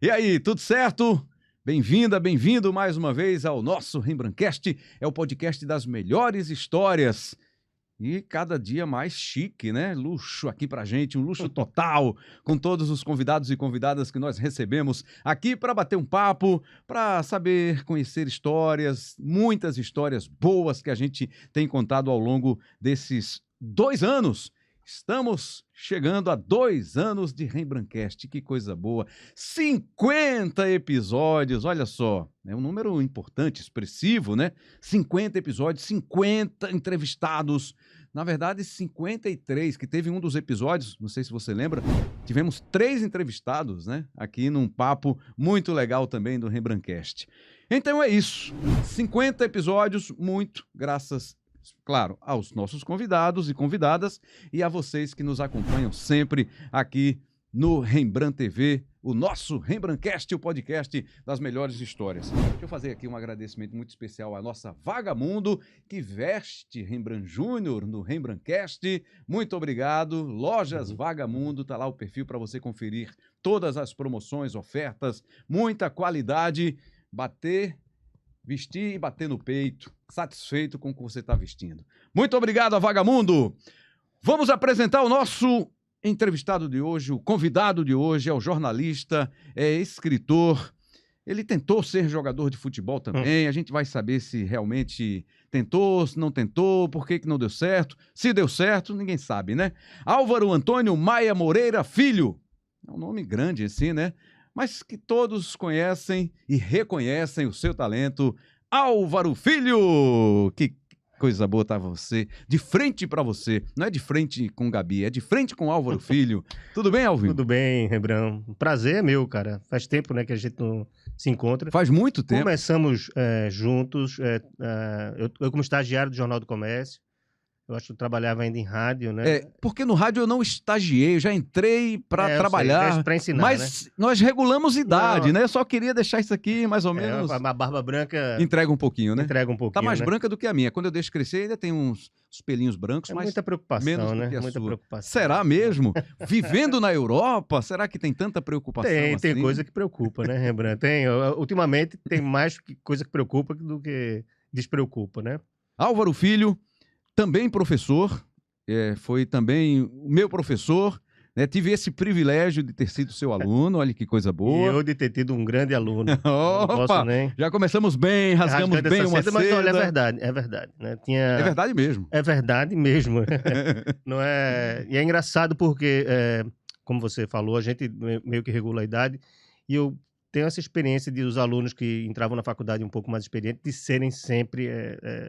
E aí, tudo certo? Bem-vinda, bem-vindo mais uma vez ao nosso Rembrandtcast, é o podcast das melhores histórias. E cada dia mais chique, né? Luxo aqui pra gente, um luxo total, com todos os convidados e convidadas que nós recebemos aqui para bater um papo, para saber conhecer histórias, muitas histórias boas que a gente tem contado ao longo desses 2 anos. Estamos chegando a 2 anos de Rembrandtcast, que coisa boa. 50 episódios, olha só, é um número importante, expressivo, né? 50 episódios, 50 entrevistados, na verdade 53, que teve um dos episódios, não sei se você lembra, tivemos 3 entrevistados, né? Aqui num papo muito legal também do Rembrandtcast. Então é isso, 50 episódios, muito graças claro, aos nossos convidados e convidadas e a vocês que nos acompanham sempre aqui no Rembrandt TV, o nosso Rembrandtcast, o podcast das melhores histórias. Deixa eu fazer aqui um agradecimento muito especial à nossa Vagamundo, que veste Rembrandt Júnior no Rembrandtcast. Muito obrigado. Lojas Vagamundo, tá lá o perfil para você conferir todas as promoções, ofertas, muita qualidade, vestir e bater no peito, satisfeito com o que você está vestindo. Muito obrigado, Vagamundo! Vamos apresentar o nosso entrevistado de hoje, o convidado de hoje, é o jornalista, é escritor. Ele tentou ser jogador de futebol também, a gente vai saber se realmente tentou, se não tentou, por que não deu certo. Se deu certo, ninguém sabe, né? Álvaro Antônio Maia Moreira Filho. É um nome grande assim, né? Mas que todos conhecem e reconhecem o seu talento. Álvaro Filho! Que coisa boa tá você, de frente para você. Não é de frente com Gabi, é de frente com Álvaro Filho. Tudo bem, Alvin? Tudo bem, Rembrandt. Um prazer é meu, cara. Faz tempo, né, que a gente não se encontra. Faz muito tempo. Começamos juntos, eu como estagiário do Jornal do Comércio. Eu acho que eu trabalhava ainda em rádio, né? Porque no rádio eu não estagiei, eu já entrei para trabalhar, para ensinar, mas né? nós regulamos idade, né? Eu só queria deixar isso aqui mais ou menos... A barba branca... Entrega um pouquinho, né? Entrega um pouquinho, tá mais né? branca do que a minha. Quando eu deixo crescer, ainda tem uns pelinhos brancos, mas muita preocupação, menos do né? que a Muita sua. preocupação. Será mesmo? Vivendo na Europa, será que tem tanta preocupação assim? Tem coisa que preocupa, né, Rembrandt? Ultimamente tem mais coisa que preocupa do que despreocupa, né? Álvaro Filho, também professor, foi também o meu professor, né? Tive esse privilégio de ter sido seu aluno, olha que coisa boa. E eu de ter tido um grande aluno. Opa, já começamos bem, rasgamos bem uma seda. Mas olha, é verdade. Né? É verdade mesmo. É verdade mesmo. Não é... E é engraçado porque, como você falou, a gente meio que regula a idade, e eu tenho essa experiência de os alunos que entravam na faculdade um pouco mais experientes, de serem sempre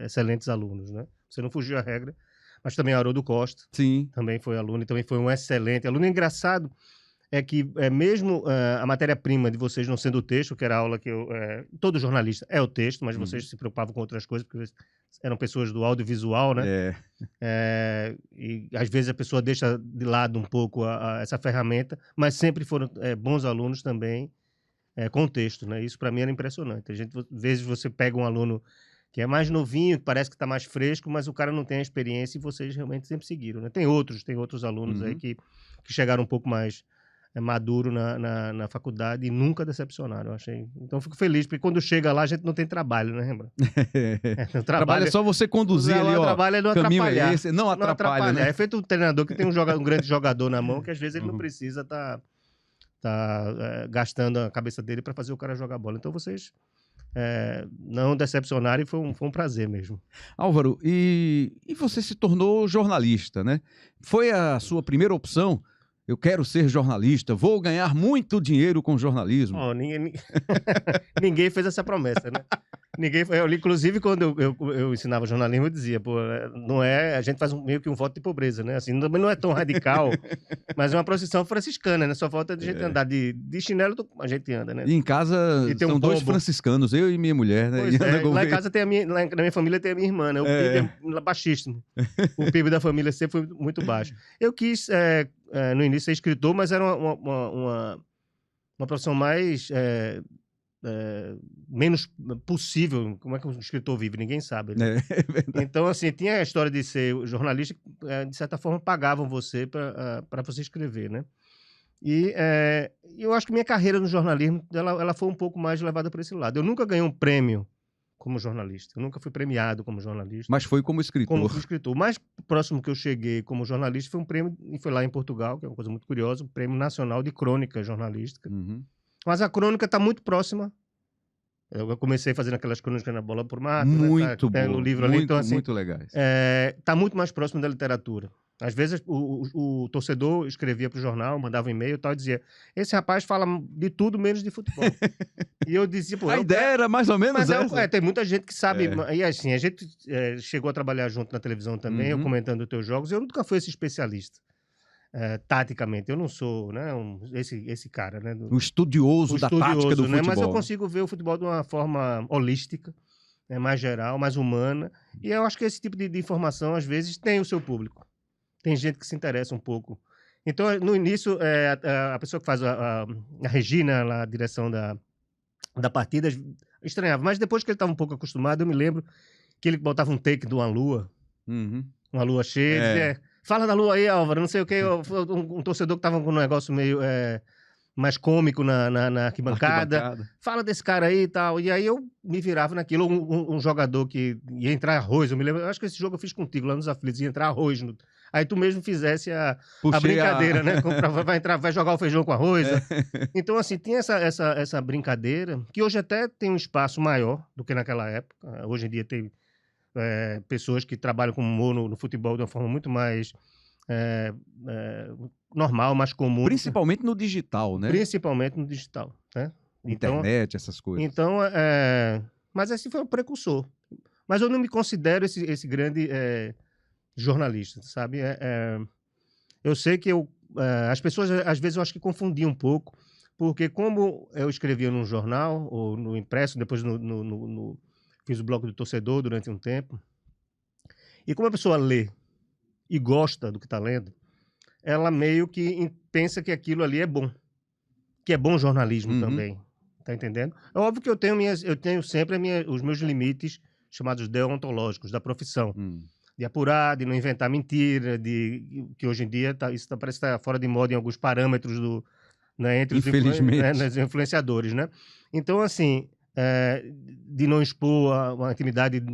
excelentes alunos, né? Você não fugiu à regra. Mas também Haroldo Costa, sim, também foi aluno e também foi um excelente aluno. Engraçado é que mesmo a matéria-prima de vocês não sendo o texto, que era a aula que todo jornalista é o texto, mas vocês se preocupavam com outras coisas, porque eram pessoas do audiovisual, né? E às vezes a pessoa deixa de lado um pouco essa ferramenta, mas sempre foram bons alunos também com o texto, né? Isso para mim era impressionante. Às vezes você pega um aluno que é mais novinho, que parece que está mais fresco, mas o cara não tem a experiência e vocês realmente sempre seguiram, né? Tem outros alunos aí que chegaram um pouco mais maduro na faculdade e nunca decepcionaram, eu achei. Então eu fico feliz, porque quando chega lá a gente não tem trabalho, né, Rembrandt? Trabalho é só você conduzir ali, ó. O trabalho é não atrapalhar. Esse, não atrapalha, né? É feito um treinador que tem um grande jogador na mão, que às vezes ele não precisa estar gastando a cabeça dele para fazer o cara jogar bola. Então vocês... não decepcionaram e foi um prazer mesmo. Álvaro, e você se tornou jornalista, né? Foi a sua primeira opção? Eu quero ser jornalista, vou ganhar muito dinheiro com jornalismo. Ninguém fez essa promessa, né? Inclusive, quando eu ensinava jornalismo, eu dizia, pô, a gente faz meio que um voto de pobreza, né? Assim, não é tão radical, mas é uma procissão franciscana, né? Só falta de gente andar de chinelo, a gente anda, né? E em casa são 2 franciscanos, eu e minha mulher, né? Lá em casa lá na minha família tem a minha irmã, né? O PIB é baixíssimo. O PIB da família sempre foi muito baixo. Eu quis, no início, ser escritor, mas era uma profissão mais... menos possível. Como é que um escritor vive? Ninguém sabe, né? Então, assim, tinha a história de ser jornalista, de certa forma pagavam você para você escrever, né? E eu acho que minha carreira no jornalismo, ela foi um pouco mais levada por esse lado. Eu nunca ganhei um prêmio como jornalista. Eu nunca fui premiado como jornalista. Mas foi como escritor. Como escritor. O mais próximo que eu cheguei como jornalista foi um prêmio, e foi lá em Portugal, que é uma coisa muito curiosa, um prêmio nacional de crônica jornalística. Uhum. Mas a crônica está muito próxima. Eu comecei fazendo aquelas crônicas na Bola por Mato, Muito né? bom, No livro ali. Então, assim, muito legais. está muito mais próximo da literatura. Às vezes o torcedor escrevia para o jornal, mandava um e-mail e tal, e dizia: esse rapaz fala de tudo menos de futebol. E eu dizia, pô, A ideia era mais ou menos mas essa. tem muita gente que sabe. E assim, a gente chegou a trabalhar junto na televisão também, eu comentando os teus jogos. Eu nunca fui esse especialista, taticamente. Eu não sou, né, esse cara, né? O estudioso da tática do né? futebol. Mas eu consigo ver o futebol de uma forma holística, mais geral, mais humana. E eu acho que esse tipo de informação, às vezes, tem o seu público. Tem gente que se interessa um pouco. Então, no início, a pessoa que faz a Regina, lá, a direção da partida, estranhava. Mas depois que ele estava um pouco acostumado, eu me lembro que ele botava um take de uma lua, uma lua cheia, e dizia: fala da lua aí, Álvaro, não sei o quê. Um torcedor que estava com um negócio meio mais cômico na arquibancada. Fala desse cara aí e tal. E aí eu me virava naquilo. Um jogador que ia entrar arroz, eu me lembro, eu acho que esse jogo eu fiz contigo lá nos Aflitos, ia entrar arroz. Aí tu mesmo fizesse a brincadeira, né? Vai jogar o feijão com arroz. Então, assim, tinha essa brincadeira, que hoje até tem um espaço maior do que naquela época. Hoje em dia tem pessoas que trabalham com humor no futebol de uma forma muito mais normal, mais comum. Principalmente no digital, né? Principalmente no digital, né? Internet, essas coisas. Então, mas esse foi o precursor. Mas eu não me considero esse grande jornalista, sabe? Eu sei que as pessoas, às vezes, eu acho que confundiam um pouco, porque como eu escrevia num jornal, ou no impresso, depois fiz o bloco do torcedor durante um tempo, e como a pessoa lê e gosta do que está lendo, ela meio que pensa que aquilo ali é bom, que é bom jornalismo também, tá entendendo? É óbvio que eu tenho sempre os meus limites, chamados deontológicos, da profissão. De apurar, de não inventar mentira, que hoje em dia isso parece estar fora de moda em alguns parâmetros entre os influenciadores, né? Então, assim, de não expor uma intimidade de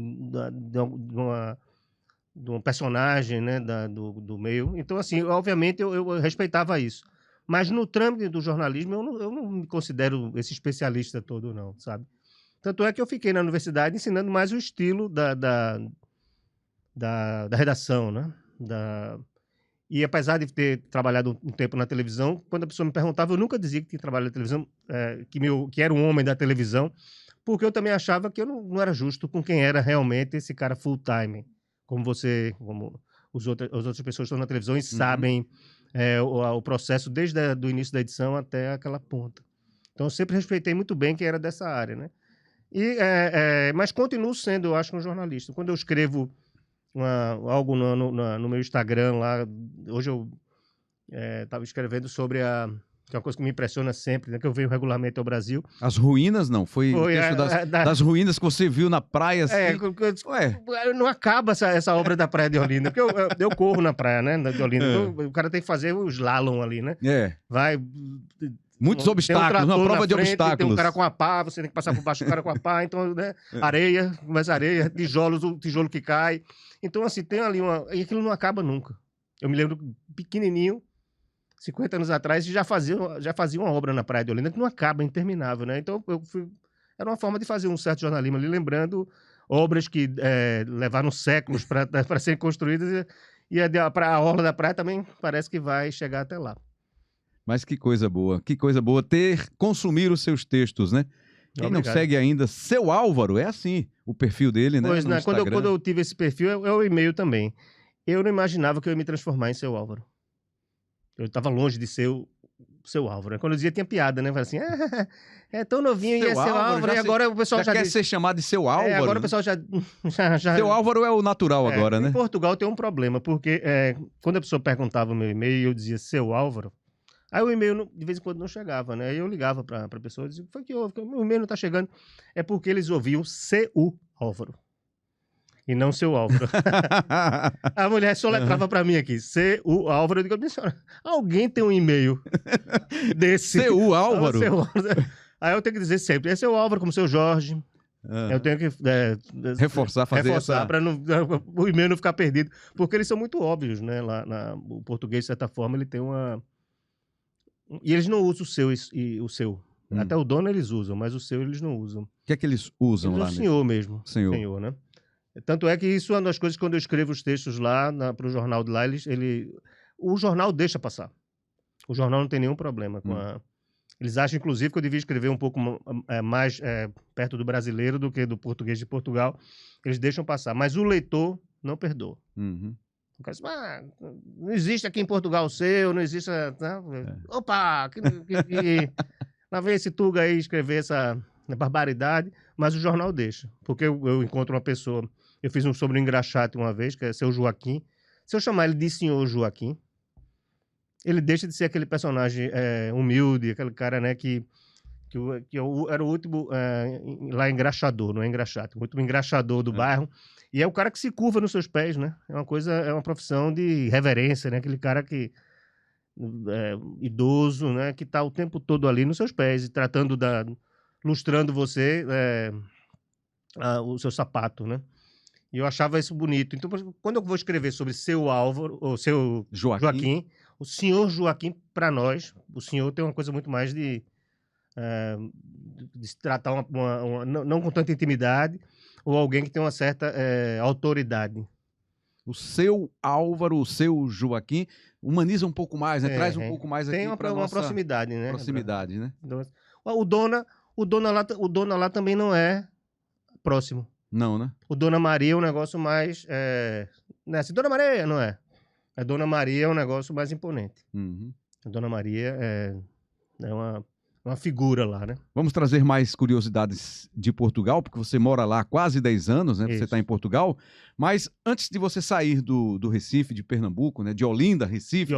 um personagem, né, do meio. Então, assim, obviamente eu respeitava isso. Mas no trâmite do jornalismo eu não me considero esse especialista todo, não, sabe? Tanto é que eu fiquei na universidade ensinando mais o estilo da redação, né? E apesar de ter trabalhado um tempo na televisão, quando a pessoa me perguntava, eu nunca dizia que tinha trabalhado na televisão, que era um homem da televisão, porque eu também achava que eu não era justo com quem era realmente esse cara full-time, como as outras pessoas que estão na televisão e sabem o processo desde o início da edição até aquela ponta. Então, eu sempre respeitei muito bem quem era dessa área, né? Mas continuo sendo, eu acho, um jornalista. Quando eu escrevo algo no meu Instagram lá, hoje eu estava escrevendo sobre que é uma coisa que me impressiona sempre, né, que eu venho regularmente ao Brasil. As ruínas, não? Foi o texto das ruínas que você viu na praia, assim? Não acaba essa obra da praia de Olinda, porque eu corro na praia, né, de Olinda, então o cara tem que fazer o slalom ali, né? Vai... Muitos obstáculos, uma prova de obstáculos. Tem um cara com a pá, você tem que passar por baixo do cara com a pá, então, né, areia, tijolos, o tijolo que cai. Então, assim, tem ali e aquilo não acaba nunca. Eu me lembro pequenininho, 50 anos atrás, já fazia uma obra na Praia de Olinda que não acaba, é interminável, né? Então, era uma forma de fazer um certo jornalismo ali, lembrando obras que levaram séculos para serem construídas e a orla da praia também parece que vai chegar até lá. Mas que coisa boa consumir os seus textos, né? Quem não segue ainda, Seu Álvaro, é assim, o perfil dele, né? Pois, né? Quando eu tive esse perfil, é o e-mail também. Eu não imaginava que eu ia me transformar em Seu Álvaro. Eu estava longe de ser o Seu Álvaro. Quando eu dizia, tinha piada, né? Falei assim, é tão novinho e é Seu Álvaro. E agora o pessoal já quer ser chamado de Seu Álvaro? Agora o pessoal já... Seu Álvaro é o natural agora, né? Em Portugal tem um problema, porque quando a pessoa perguntava o meu e-mail e eu dizia Seu Álvaro, aí o e-mail de vez em quando não chegava, né? Aí eu ligava para a pessoa e dizia, foi que houve? O meu e-mail não está chegando. É porque eles ouviam Seu Álvaro. E não seu Álvaro. A mulher soletrava pra mim aqui, C.U. Álvaro. Eu digo, minha senhora, alguém tem um e-mail desse? C.U. Álvaro? Seu Álvaro. Aí eu tenho que dizer sempre, é seu Álvaro, como seu Jorge. Eu tenho que reforçar essa... para o e-mail não ficar perdido. Porque eles são muito óbvios, né? O português, de certa forma, ele tem uma... E eles não usam o seu e o seu. Até o dono eles usam, mas o seu eles não usam. O que é que eles usam lá? O senhor mesmo. Senhor, né? Tanto é que isso é uma das coisas que quando eu escrevo os textos lá, para o jornal de lá, o jornal deixa passar. O jornal não tem nenhum problema com a... Eles acham, inclusive, que eu devia escrever um pouco mais perto do brasileiro do que do português de Portugal. Eles deixam passar. Mas o leitor não perdoa. O cara diz, não existe aqui em Portugal o seu, não existe... Opa! Lá vem esse Tuga aí escrever essa barbaridade. Mas o jornal deixa. Porque eu encontro uma pessoa... Eu fiz um sobre o engraxate uma vez, que é seu Joaquim. Se eu chamar ele de senhor Joaquim, ele deixa de ser aquele personagem humilde, aquele cara, né, que era o último lá engraxador, não é engraxate, o último engraxador do bairro, e é o cara que se curva nos seus pés, né? É uma profissão de reverência, né? Aquele cara que idoso, né, que está o tempo todo ali nos seus pés, e lustrando você o seu sapato, né? E eu achava isso bonito. Então, quando eu vou escrever sobre seu Álvaro, ou seu Joaquim, o senhor Joaquim, para nós, o senhor tem uma coisa muito mais de se tratar não com tanta intimidade, ou alguém que tem uma certa autoridade. O seu Álvaro, o seu Joaquim, humaniza um pouco mais, né? Traz um pouco mais aqui para uma proximidade, né? Proximidade, né? O Dona lá também não é próximo. Não, né? O Dona Maria é um negócio mais... né? Se Dona Maria, não é. A Dona Maria é um negócio mais imponente. A Dona Maria é uma figura lá, né? Vamos trazer mais curiosidades de Portugal, porque você mora lá há quase 10 anos, né? Isso. Você está em Portugal. Mas antes de você sair do Recife, de Pernambuco, né? De Olinda, Recife,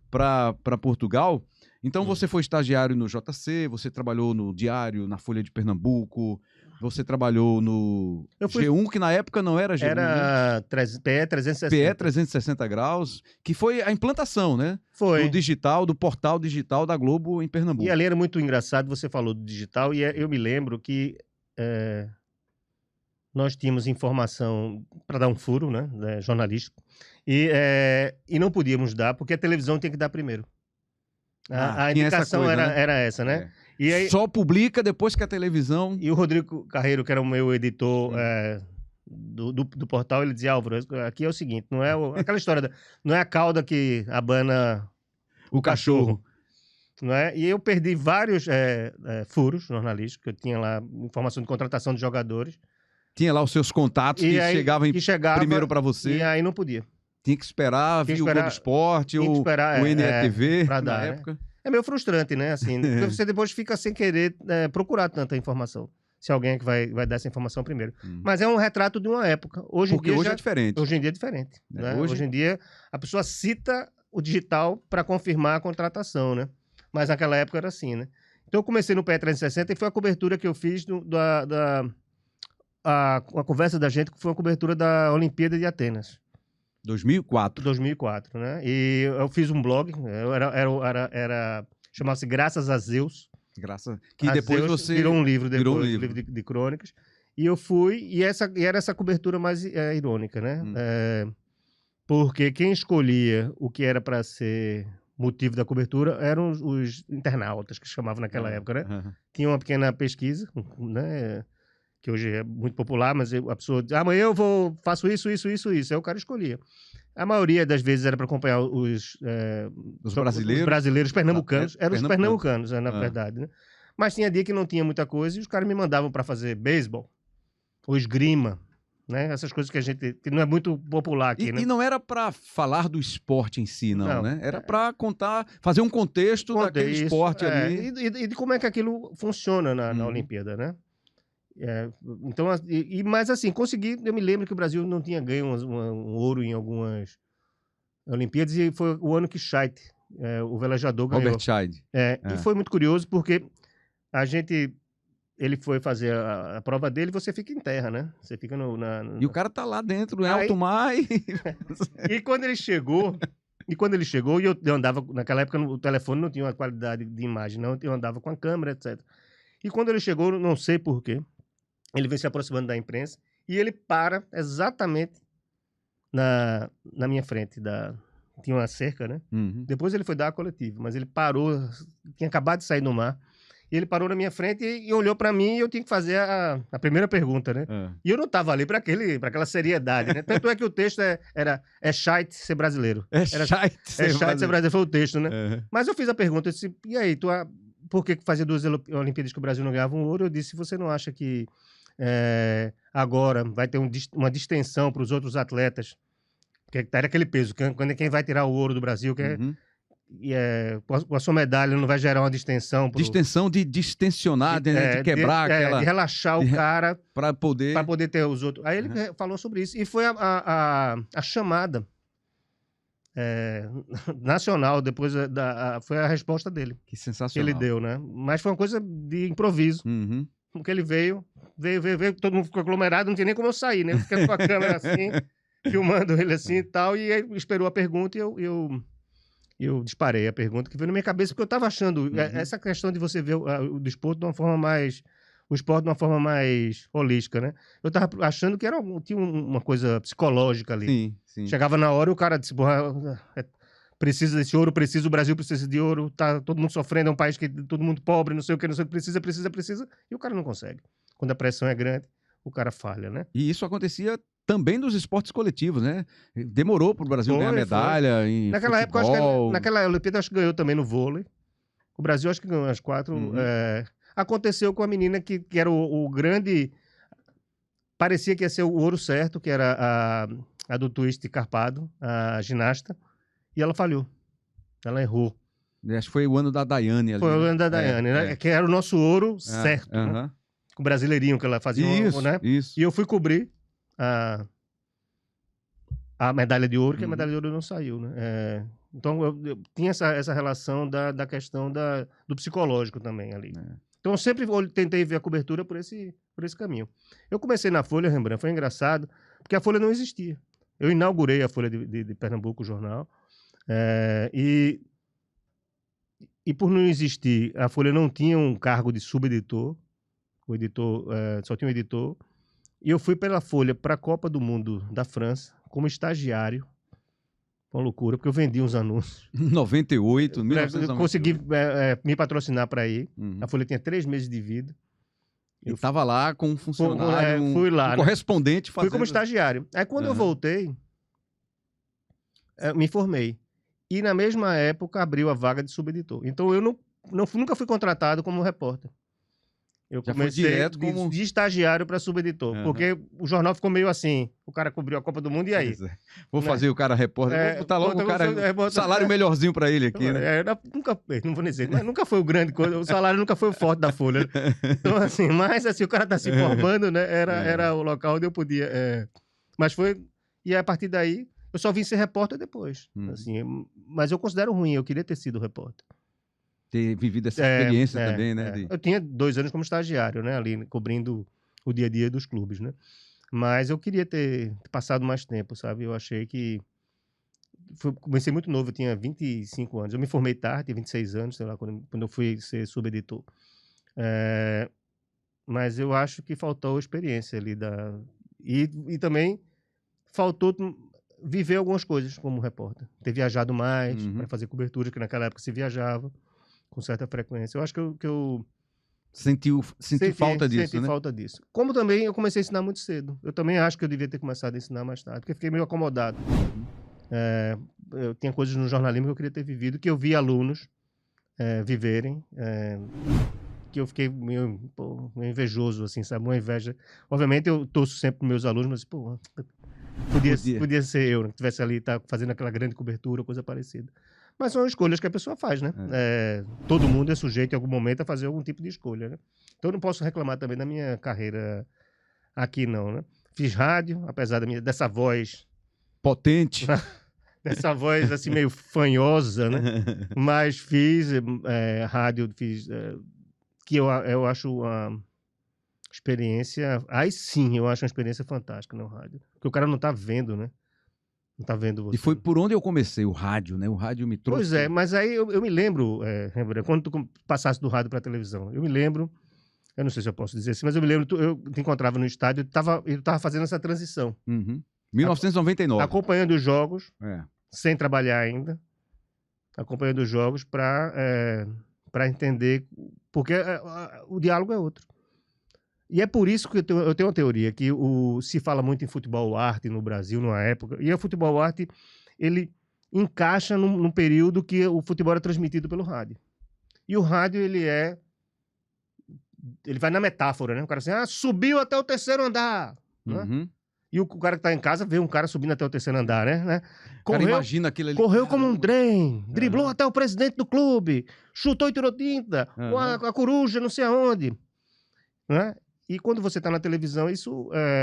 para Portugal, então você foi estagiário no JC, você trabalhou no Diário, na Folha de Pernambuco... Você trabalhou no G1, que na época não era G1. Era PE 360. PE 360 graus, que foi a implantação, né? Foi. Do digital, do portal digital da Globo em Pernambuco. E ali era muito engraçado, você falou do digital, e eu me lembro que nós tínhamos informação para dar um furo, né? Jornalístico, e não podíamos dar, porque a televisão tinha que dar primeiro. A indicação coisa, era essa, né? E aí, só publica depois que a televisão... E o Rodrigo Carreiro, que era o meu editor do portal, ele dizia, Álvaro, aqui é o seguinte, não é aquela história, não é a cauda que abana o cachorro. Não é? E eu perdi vários furos jornalísticos, que eu tinha lá informação de contratação de jogadores. Tinha lá os seus contatos que chegavam primeiro para você. E aí não podia. Tinha que esperar vir o Globo Esporte ou o NETV na época. Né? É meio frustrante, né? Assim, você depois fica sem querer procurar tanta informação. Se alguém é que vai dar essa informação primeiro. Mas é um retrato de uma época. Hoje é diferente. Hoje em dia é diferente. Né? Hoje em dia a pessoa cita o digital para confirmar a contratação, né? Mas naquela época era assim, né? Então eu comecei no PE 360 e foi a cobertura que eu fiz a conversa da gente, que foi uma cobertura da Olimpíada de Atenas. 2004, né? E eu fiz um blog, chamava-se Graças a Zeus. Que depois Zeus você... Virou um livro de crônicas. E eu fui, e era essa cobertura mais irônica, né? Porque quem escolhia o que era para ser motivo da cobertura eram os internautas, que chamavam naquela época, né? Tinha uma pequena pesquisa, né? Que hoje é muito popular, mas a pessoa diz, amanhã eu faço isso. Aí o cara escolhia. A maioria das vezes era para acompanhar os brasileiros pernambucanos. Eram os pernambucanos, na verdade. Né? Mas tinha dia que não tinha muita coisa e os caras me mandavam para fazer beisebol ou esgrima. Né? Essas coisas que não é muito popular aqui. Né? E não era para falar do esporte em si, não. Né? Era para fazer um contexto daquele esporte ali. E de como é que aquilo funciona na Olimpíada, né? Então, mas assim, eu me lembro que o Brasil não tinha ganho um ouro em algumas Olimpíadas e foi o ano que Scheidt, o velejador, ganhou. Robert Scheidt. E foi muito curioso porque a gente ele foi fazer a prova dele, você fica em terra, né? Você fica E o cara tá lá dentro, né? Aí- Alto mar e... E quando ele chegou, e eu andava, naquela época o telefone não tinha uma qualidade de imagem, não, eu andava com a câmera, etc. E quando ele chegou, não sei porquê, ele veio se aproximando da imprensa e ele para exatamente na minha frente. Tinha uma cerca, né? Uhum. Depois ele foi dar a coletiva, mas ele parou, tinha acabado de sair no mar, e ele parou na minha frente e olhou para mim e eu tinha que fazer a primeira pergunta, né? E eu não estava ali para aquela seriedade, né? Tanto é que o texto é shite ser brasileiro. É shite ser brasileiro, foi o texto, né? Uhum. Mas eu fiz a pergunta, eu disse, e aí, por que fazia 2 Olimpíadas que o Brasil não ganhava um ouro? Eu disse, você não acha que agora vai ter uma distensão para os outros atletas? Que era aquele peso, quem vai tirar o ouro do Brasil, com a sua medalha não vai gerar uma distensão. Distensão de distensionar, de quebrar aquela... De relaxar o cara para poder ter os outros. Aí ele falou sobre isso. E foi a chamada nacional, depois foi a resposta dele. Que sensacional. Que ele deu, né? Mas foi uma coisa de improviso. Uhum. Porque ele veio, todo mundo ficou aglomerado, não tinha nem como eu sair, né? Eu fiquei com a câmera assim, filmando ele assim e tal, e ele esperou a pergunta e eu disparei a pergunta que veio na minha cabeça, porque eu estava achando essa questão de você ver o desporto de uma forma mais... O esporte de uma forma mais holística, né? Eu estava achando que tinha uma coisa psicológica ali. Sim, sim. Chegava na hora e o cara disse, precisa desse ouro, o Brasil precisa de ouro, tá todo mundo sofrendo, é um país que todo mundo pobre, não sei o que, precisa, e o cara não consegue. Quando a pressão é grande, o cara falha, né? E isso acontecia também nos esportes coletivos, né? Demorou para o Brasil ganhar medalha em naquela futebol. época, naquela Olimpíada, acho que ganhou também no vôlei. O Brasil acho que ganhou as 4. Aconteceu com a menina que era o grande... Parecia que ia ser o ouro certo, que era a do twist carpado, a ginasta, e ela falhou. Ela errou. Acho que foi o ano da Daiane ali. Foi o ano da Daiane, né? Que era o nosso ouro certo, né? Com o brasileirinho que ela fazia, né? Isso. E eu fui cobrir a medalha de ouro, que a medalha de ouro não saiu, né? Então, eu tinha essa relação da questão do psicológico também ali. Então, eu sempre tentei ver a cobertura por esse caminho. Eu comecei na Folha, Rembrandt, foi engraçado, porque a Folha não existia. Eu inaugurei a Folha de Pernambuco, o jornal, e por não existir, a Folha não tinha um cargo de subeditor, o editor só tinha um editor, e eu fui pela Folha para a Copa do Mundo da França, como estagiário. Uma loucura, porque eu vendi uns anúncios. 98, 1998. Eu consegui me patrocinar para ir. A Folha tinha 3 meses de vida. Eu estava lá com um funcionário, fui lá, um correspondente fazendo... Fui como estagiário. Aí quando eu voltei, me formei. E na mesma época abriu a vaga de subeditor. Então eu nunca fui contratado como repórter. Eu comecei de estagiário para subeditor, porque o jornal ficou meio assim, o cara cobriu a Copa do Mundo e aí? Vou fazer o cara repórter, vou botar logo o cara, salário melhorzinho para ele aqui, né? Não vou dizer, nunca foi o grande coisa, o salário nunca foi o forte da Folha. Então assim, mas assim, o cara tá se formando, né? Era o local onde eu podia... Mas foi... E a partir daí, eu só vim ser repórter depois. Assim, mas eu considero ruim, eu queria ter sido repórter. Ter vivido essa experiência também, né? Eu tinha 2 anos como estagiário, né? Ali, cobrindo o dia a dia dos clubes, né? Mas eu queria ter passado mais tempo, sabe? Eu achei que... Comecei muito novo, eu tinha 25 anos. Eu me formei tarde, tinha 26 anos, sei lá, quando eu fui ser subeditor. Mas eu acho que faltou experiência ali e também faltou viver algumas coisas como repórter. Ter viajado mais para fazer cobertura, que naquela época se viajava com certa frequência. Eu acho que eu senti falta disso, senti falta disso. Como também eu comecei a ensinar muito cedo. Eu também acho que eu devia ter começado a ensinar mais tarde, porque fiquei meio acomodado. Eu tinha coisas no jornalismo que eu queria ter vivido, que eu vi alunos viverem, que eu fiquei meio invejoso, assim, sabe? Uma inveja. Obviamente eu torço sempre para meus alunos, mas, pô, podia ser eu, né? Que estivesse ali, tá fazendo aquela grande cobertura, coisa parecida. Mas são escolhas que a pessoa faz, né? Todo mundo é sujeito em algum momento a fazer algum tipo de escolha, né? Então eu não posso reclamar também da minha carreira aqui, não, né? Fiz rádio, apesar dessa voz... Potente. Dessa voz, assim, meio fanhosa, né? Mas fiz rádio, que eu acho Experiência... Aí sim, eu acho uma experiência fantástica no rádio. Porque o cara não tá vendo, né? Não tá vendo você. E foi por onde eu comecei, o rádio, né? O rádio me trouxe... Pois é, mas aí eu me lembro, Rembrandt, quando tu passasse do rádio para a televisão, eu me lembro, eu não sei se eu posso dizer assim, mas eu me lembro, eu te encontrava no estádio, eu tava fazendo essa transição. Uhum. 1999. Acompanhando os jogos, É. sem trabalhar ainda, acompanhando os jogos para entender, porque o diálogo é outro. E é por isso que eu tenho uma teoria, que se fala muito em futebol arte no Brasil, numa época, e o futebol arte, ele encaixa num período que o futebol era transmitido pelo rádio. E o rádio, ele vai na metáfora, né? O cara assim, subiu até o terceiro andar, né? Uhum. E o cara que tá em casa vê um cara subindo até o terceiro andar, né? O cara imagina aquilo ali. Correu como um trem, driblou até o presidente do clube, chutou e tirou tinta, a coruja não sei aonde, né? E quando você está na televisão,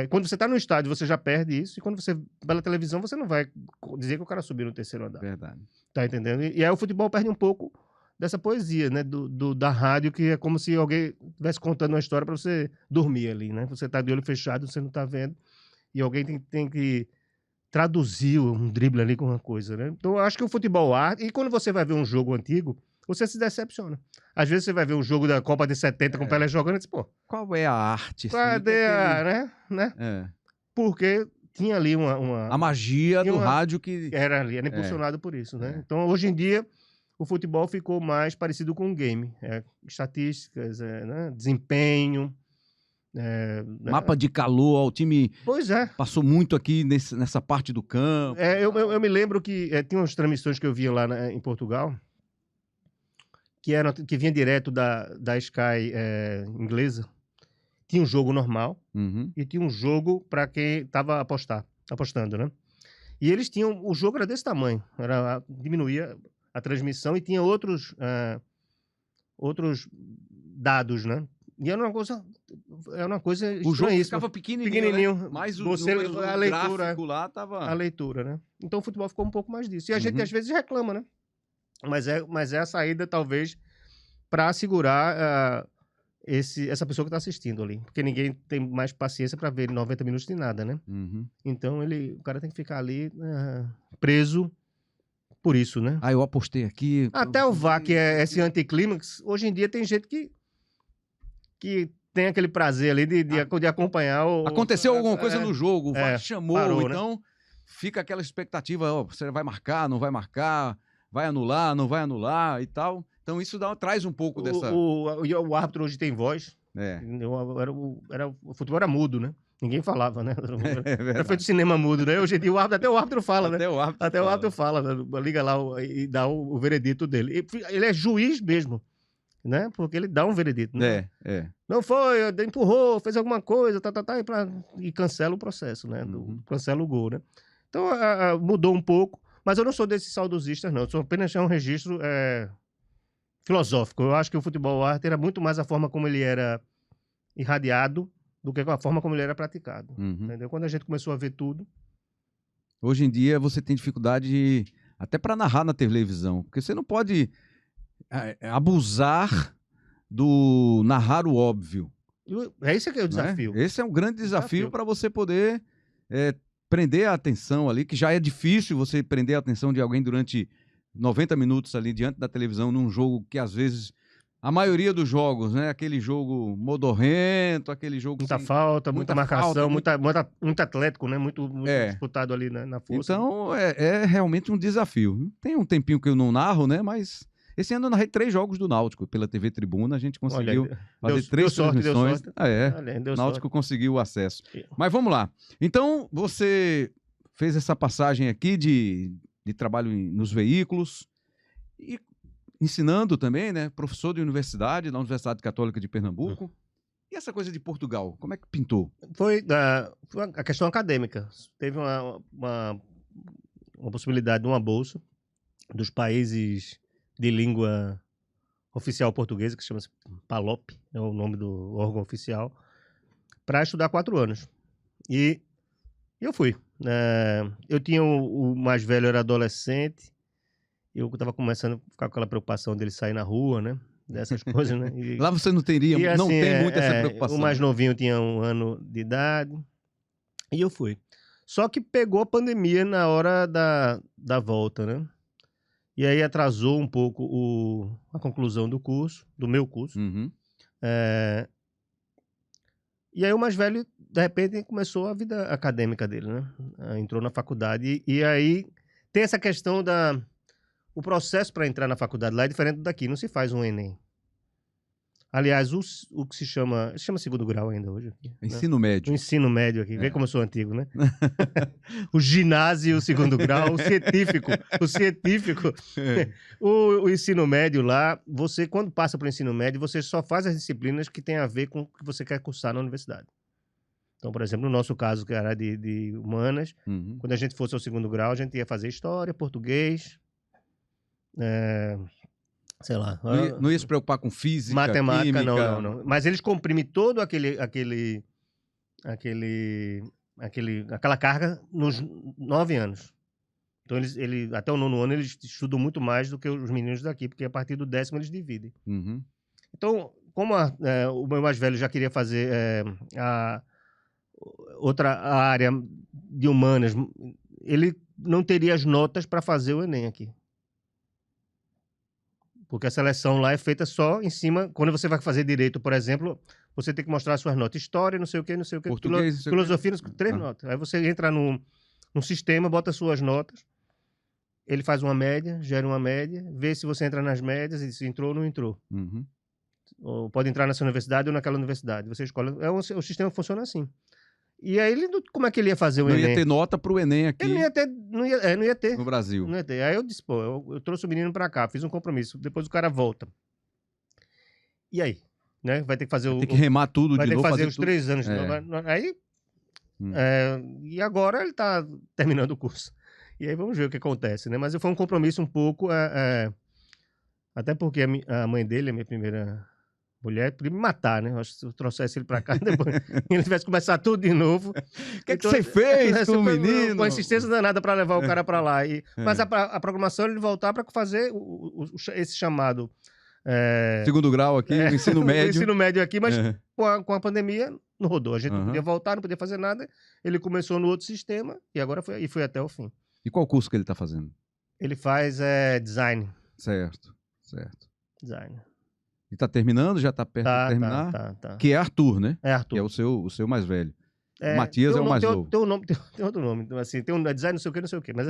quando você está no estádio, você já perde isso. E quando você pela televisão, você não vai dizer que o cara subiu no terceiro andar. Verdade. Tá entendendo? E aí o futebol perde um pouco dessa poesia, né? Da rádio, que é como se alguém estivesse contando uma história para você dormir ali, né? Você tá de olho fechado, você não tá vendo. E alguém tem que traduzir um drible ali com uma coisa, né? Então eu acho que o futebol arte... E quando você vai ver um jogo antigo, você se decepciona. Às vezes você vai ver um jogo da Copa de 70 com o Pelé jogando e diz, pô... Qual é a arte? Cadê né? É. Porque tinha ali a magia do rádio que... Era impulsionado por isso, né? Então, hoje em dia, o futebol ficou mais parecido com um game. Estatísticas, né? Desempenho... Mapa de calor, o time pois é. Passou muito aqui nessa parte do campo. Eu me lembro que tinha umas transmissões que eu via lá em Portugal, que vinha direto da Sky inglesa. Tinha um jogo normal e tinha um jogo para quem estava apostando, né? E eles tinham... O jogo era desse tamanho. Diminuía a transmissão e tinha outros outros dados, né? E era uma coisa estranhíssima. O jogo ficava pequenininho, né? Mas a leitura, gráfico lá tava... A leitura, né? Então o futebol ficou um pouco mais disso. E a gente às vezes reclama, né? Mas é a saída, talvez, para segurar essa pessoa que está assistindo ali. Porque ninguém tem mais paciência para ver 90 minutos de nada, né? Então o cara tem que ficar ali preso por isso, né? Eu apostei aqui... Até o VAR, que é esse anticlímax, hoje em dia tem gente que tem aquele prazer ali de acompanhar Aconteceu alguma coisa no jogo, o VAR chamou, parou, então... Né? Fica aquela expectativa, você vai marcar, não vai marcar, vai anular, não vai anular e tal. Então isso traz um pouco dessa... O árbitro hoje tem voz. O futebol era mudo, né? Ninguém falava, né? Era feito cinema mudo, né? Hoje em dia até o árbitro fala, né? Até o árbitro fala, né? Liga lá e dá o veredito dele. Ele é juiz mesmo, né? Porque ele dá um veredito, né? Não foi, empurrou, fez alguma coisa, e cancela o processo, né? Cancela o gol, né? Então, mudou um pouco, mas eu não sou desses saudosistas, não. Eu sou apenas um registro filosófico. Eu acho que o futebol arte era muito mais a forma como ele era irradiado do que a forma como ele era praticado. Entendeu? Quando a gente começou a ver tudo... Hoje em dia, você tem dificuldade até para narrar na televisão, porque você não pode abusar do narrar o óbvio. Esse que é o desafio. Esse é um grande desafio para você poder... prender a atenção ali, que já é difícil você prender a atenção de alguém durante 90 minutos ali diante da televisão num jogo que às vezes, a maioria dos jogos, né, aquele jogo modorrento, aquele jogo... Muita falta, muita marcação, muito atlético, né, muito disputado ali na força. Então é realmente um desafio. Tem um tempinho que eu não narro, né, mas... Esse ano eu narrei 3 jogos do Náutico pela TV Tribuna, a gente conseguiu fazer 3 transmissões. O Náutico conseguiu o acesso. Mas vamos lá. Então, você fez essa passagem aqui de trabalho nos veículos e ensinando também, né? Professor de universidade, na Universidade Católica de Pernambuco. E essa coisa de Portugal, como é que pintou? Foi a questão acadêmica. Teve uma possibilidade de uma bolsa dos países... de língua oficial portuguesa, que chama-se PALOP, é o nome do órgão oficial, para estudar 4 anos. E eu fui. Eu tinha o mais velho, era adolescente, eu estava começando a ficar com aquela preocupação dele sair na rua, né? dessas coisas, né? Lá você não teria, e, não assim, tem muito essa preocupação. O mais novinho tinha 1 ano de idade e eu fui. Só que pegou a pandemia na hora da volta, né? E aí atrasou um pouco a conclusão do curso, do meu curso. Uhum. E aí o mais velho, de repente, começou a vida acadêmica dele, né? Entrou na faculdade e aí tem essa questão o processo para entrar na faculdade lá é diferente do daqui, não se faz um Enem. Aliás, o que se chama segundo grau ainda hoje aqui, né? Ensino médio. O ensino médio aqui, vê como eu sou antigo, né? O ginásio, o segundo grau, o científico. O ensino médio lá, você, quando passa para o ensino médio, você só faz as disciplinas que tem a ver com o que você quer cursar na universidade. Então, por exemplo, no nosso caso, que era de humanas, quando a gente fosse ao segundo grau, a gente ia fazer história, português, sei lá. Não ia se preocupar com física, matemática, química. não. Mas eles comprimem todo aquela carga nos 9 anos. Então, até o 9º ano, eles estudam muito mais do que os meninos daqui, porque a partir do 10º eles dividem. Uhum. Então, como o meu mais velho já queria fazer outra área de humanas, ele não teria as notas para fazer o Enem aqui. Porque a seleção lá é feita só em cima... Quando você vai fazer direito, por exemplo, você tem que mostrar suas notas. História, não sei o quê. Português, filosofia, 3 notas. Aí você entra num sistema, bota suas notas, ele faz uma média, gera uma média, vê se você entra nas médias e se entrou ou não entrou. Uhum. Ou pode entrar nessa universidade ou naquela universidade. Você escolhe... O sistema funciona assim. E aí, como é que ele ia fazer o Enem? Não ia ter nota para o Enem aqui. Ele não ia ter. No Brasil. Não ia ter. Aí eu disse, pô, eu trouxe o menino pra cá, fiz um compromisso. Depois o cara volta. E aí? Né? Vai ter que fazer Tem que remar tudo de novo. Vai ter que fazer os 3 anos de novo. Aí, e agora ele tá terminando o curso. E aí vamos ver o que acontece, né? Mas foi um compromisso um pouco... até porque a mãe dele, a minha primeira... mulher, podia me matar, né? Acho que se eu trouxesse ele pra cá, depois ele tivesse que começar tudo de novo. O que você fez com o menino? Com insistência danada pra levar o cara pra lá. Mas a programação ele voltar pra fazer esse chamado... segundo grau aqui, o ensino médio. O ensino médio aqui, mas com a pandemia não rodou. A gente não podia voltar, não podia fazer nada. Ele começou no outro sistema e agora foi até o fim. E qual curso que ele tá fazendo? Ele faz design. Certo. Design. E tá terminando? Já tá perto de terminar? Tá. Que é Arthur, né? É Arthur. Que é o seu mais velho. O Matias é o mais novo. Tem outro nome. Então, assim, tem um design, não sei o quê. Mas,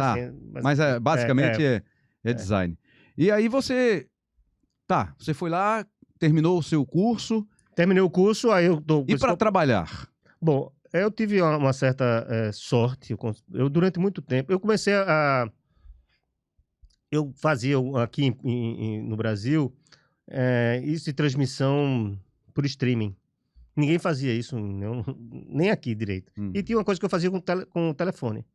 mas basicamente é design. E aí você foi lá, terminou o seu curso. Terminei o curso, aí eu tô... E para trabalhar? Bom, eu tive uma certa sorte. Eu, durante muito tempo, eu comecei eu fazia aqui no Brasil isso de transmissão por streaming. Ninguém fazia isso, nem aqui direito. E tinha uma coisa que eu fazia com o telefone.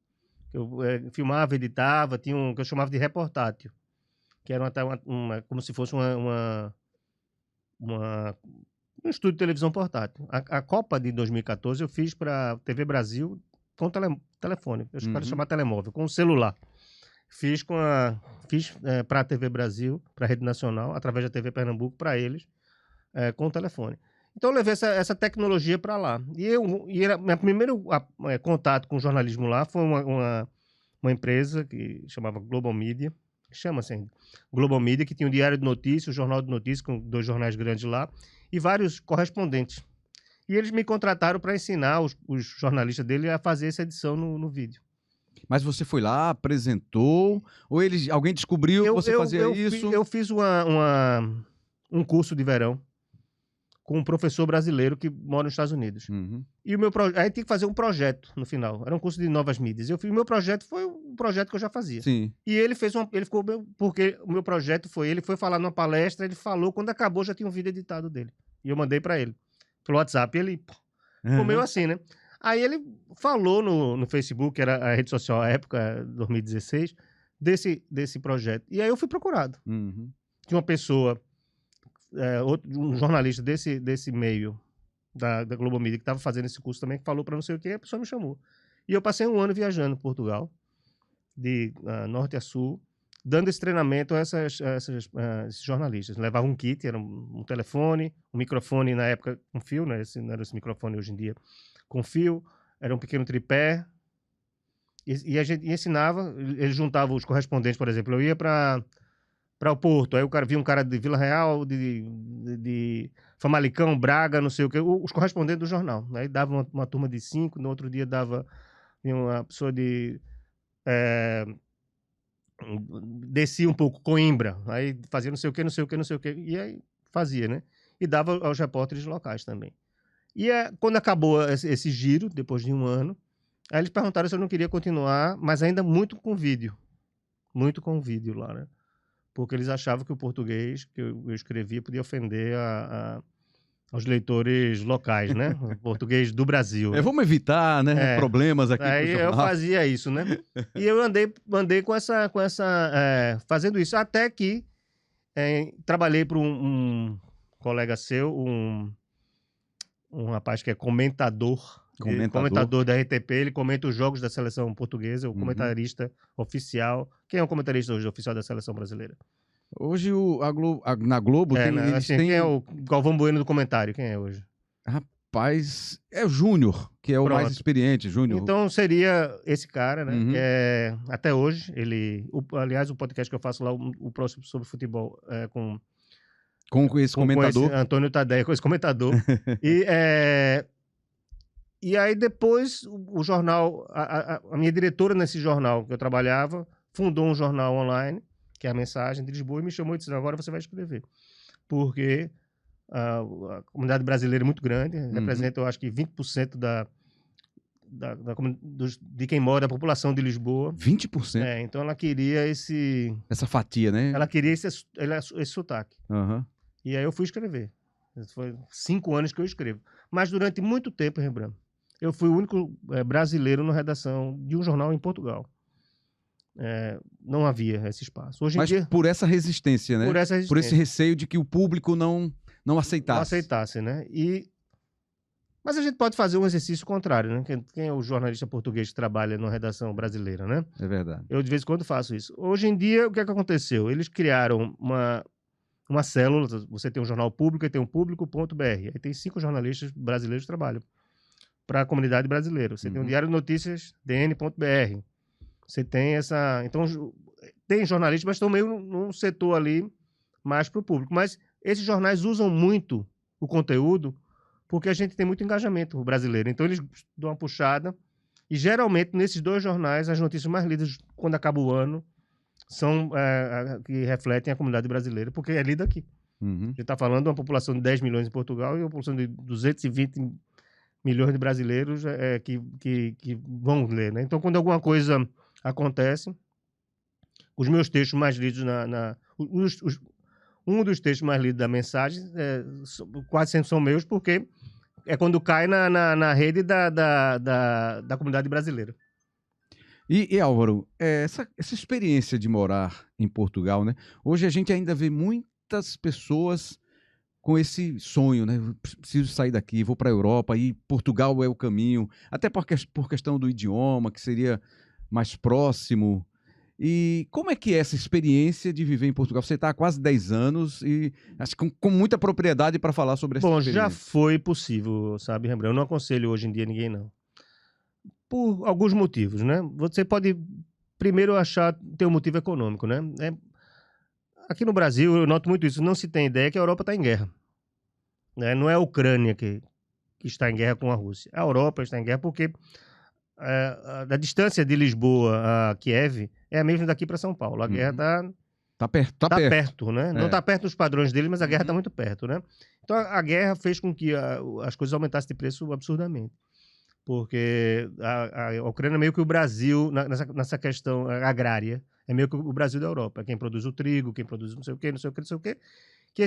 Eu filmava, editava, tinha um que eu chamava de reportátil, que era como se fosse um estúdio de televisão portátil. A Copa de 2014 eu fiz para a TV Brasil com telefone. Eu espero chamar telemóvel, com o celular. Fiz para a TV Brasil, para a Rede Nacional, através da TV Pernambuco, para eles, com o telefone. Então eu levei essa tecnologia para lá. Meu primeiro contato com o jornalismo lá foi uma empresa que chamava Global Media, chama-se ainda, Global Media, que tinha o Diário de Notícias, o Jornal de Notícias, com 2 jornais grandes lá, e vários correspondentes. E eles me contrataram para ensinar os jornalistas dele a fazer essa edição no vídeo. Mas você foi lá, apresentou, ou alguém descobriu que você fazia isso? Eu fiz um curso de verão com um professor brasileiro que mora nos Estados Unidos. E aí tinha que fazer um projeto no final. Era um curso de novas mídias. O meu projeto foi um projeto que eu já fazia. Sim. E ele ficou... Porque o meu projeto ele foi falar numa palestra, ele falou, quando acabou já tinha um vídeo editado dele. E eu mandei para ele, pelo WhatsApp, e ele ficou meio assim, né? Aí ele falou no Facebook, que era a rede social à época, 2016, desse projeto. E aí eu fui procurado. Tinha uma pessoa, um jornalista desse meio, da Globo Media, que estava fazendo esse curso também, que falou para não sei o quê, e a pessoa me chamou. E eu passei 1 ano viajando em Portugal, de norte a sul, dando esse treinamento a esses jornalistas. Levavam um kit, era um telefone, um microfone na época com fio, né? Não era esse microfone hoje em dia, com fio, era um pequeno tripé, e a gente ensinava, eles juntavam os correspondentes, por exemplo, eu ia para o Porto, aí o cara via um cara de Vila Real, de Famalicão, Braga, não sei o que, os correspondentes do jornal. Aí dava uma turma de 5, no outro dia dava uma pessoa de... descia um pouco, Coimbra, aí fazia não sei o que, não sei o que, não sei o que, e aí fazia, né? E dava aos repórteres locais também. E quando acabou esse giro, depois de um ano, aí eles perguntaram se eu não queria continuar, mas ainda muito com vídeo lá, né? Porque eles achavam que o português que eu escrevia podia ofender aos leitores locais, né? O português do Brasil. Né? Vamos evitar, né? Problemas aqui aí pro jornal. Eu fazia isso, né? E eu andei com essa fazendo isso, até que trabalhei para um colega seu, um rapaz que é comentador da RTP, ele comenta os jogos da seleção portuguesa, o comentarista oficial. Quem é o comentarista hoje oficial da seleção brasileira? Hoje na Globo eles têm... Quem é o Galvão Bueno do comentário? Quem é hoje? Rapaz, é o Júnior, que é o mais experiente, Júnior. Então seria esse cara, né? Que até hoje, aliás, o podcast que eu faço lá, o próximo sobre futebol, com esse comentador. Com esse Antônio Tadei, com esse comentador. E aí depois o jornal, a minha diretora nesse jornal que eu trabalhava, fundou um jornal online, que é a Mensagem de Lisboa, e me chamou e disse, agora você vai escrever. Porque a comunidade brasileira é muito grande, representa, eu acho que 20% de quem mora, da população de Lisboa. 20%? Então ela queria essa fatia, né? Ela queria esse sotaque. Uhum. E aí eu fui escrever. Foi 5 anos que eu escrevo. Mas durante muito tempo, Rembrandt, eu fui o único brasileiro na redação de um jornal em Portugal. Não havia esse espaço. Hoje em dia, por essa resistência, né? Por esse receio de que o público não aceitasse. Não aceitasse, né? Mas a gente pode fazer um exercício contrário, né? Quem é o jornalista português que trabalha na redação brasileira, né? É verdade. Eu, de vez em quando, faço isso. Hoje em dia, o que é que aconteceu? Eles criaram uma célula, você tem um jornal público e tem um público.br. Aí tem 5 jornalistas brasileiros que trabalham para a comunidade brasileira. Você tem o Diário de Notícias, dn.br. Você tem então, tem jornalistas, mas estão meio num setor ali mais para o público. Mas esses jornais usam muito o conteúdo porque a gente tem muito engajamento brasileiro. Então, eles dão uma puxada e, geralmente, nesses 2 jornais, as notícias mais lidas quando acaba o ano são que refletem a comunidade brasileira, porque é lida aqui. A gente está falando de uma população de 10 milhões em Portugal e uma população de 220 milhões de brasileiros que vão ler, né? Então, quando alguma coisa acontece, os meus textos mais lidos um dos textos mais lidos da Mensagem quase sempre são meus, porque é quando cai na rede da comunidade brasileira. E Álvaro, essa experiência de morar em Portugal, né? Hoje a gente ainda vê muitas pessoas com esse sonho, né? Preciso sair daqui, vou para a Europa, e Portugal é o caminho, até por questão do idioma, que seria mais próximo. E como é que é essa experiência de viver em Portugal? Você está há quase 10 anos e acho que com muita propriedade para falar sobre essa experiência. Já foi possível, sabe, Rembrandt? Eu não aconselho hoje em dia ninguém, não. Por alguns motivos, né? Você pode primeiro ter um motivo econômico, né? Aqui no Brasil, eu noto muito isso, não se tem ideia que a Europa está em guerra. Né? Não é a Ucrânia que está em guerra com a Rússia. A Europa está em guerra porque a distância de Lisboa a Kiev é a mesma daqui para São Paulo. A guerra está perto, né? Não está perto dos padrões dele, mas a guerra está muito perto, né? Então a guerra fez com que as coisas aumentassem de preço absurdamente. Porque a Ucrânia é meio que o Brasil, nessa questão agrária, é meio que o Brasil da Europa. É quem produz o trigo, quem produz não sei o quê, não sei o quê, não sei o quê. Que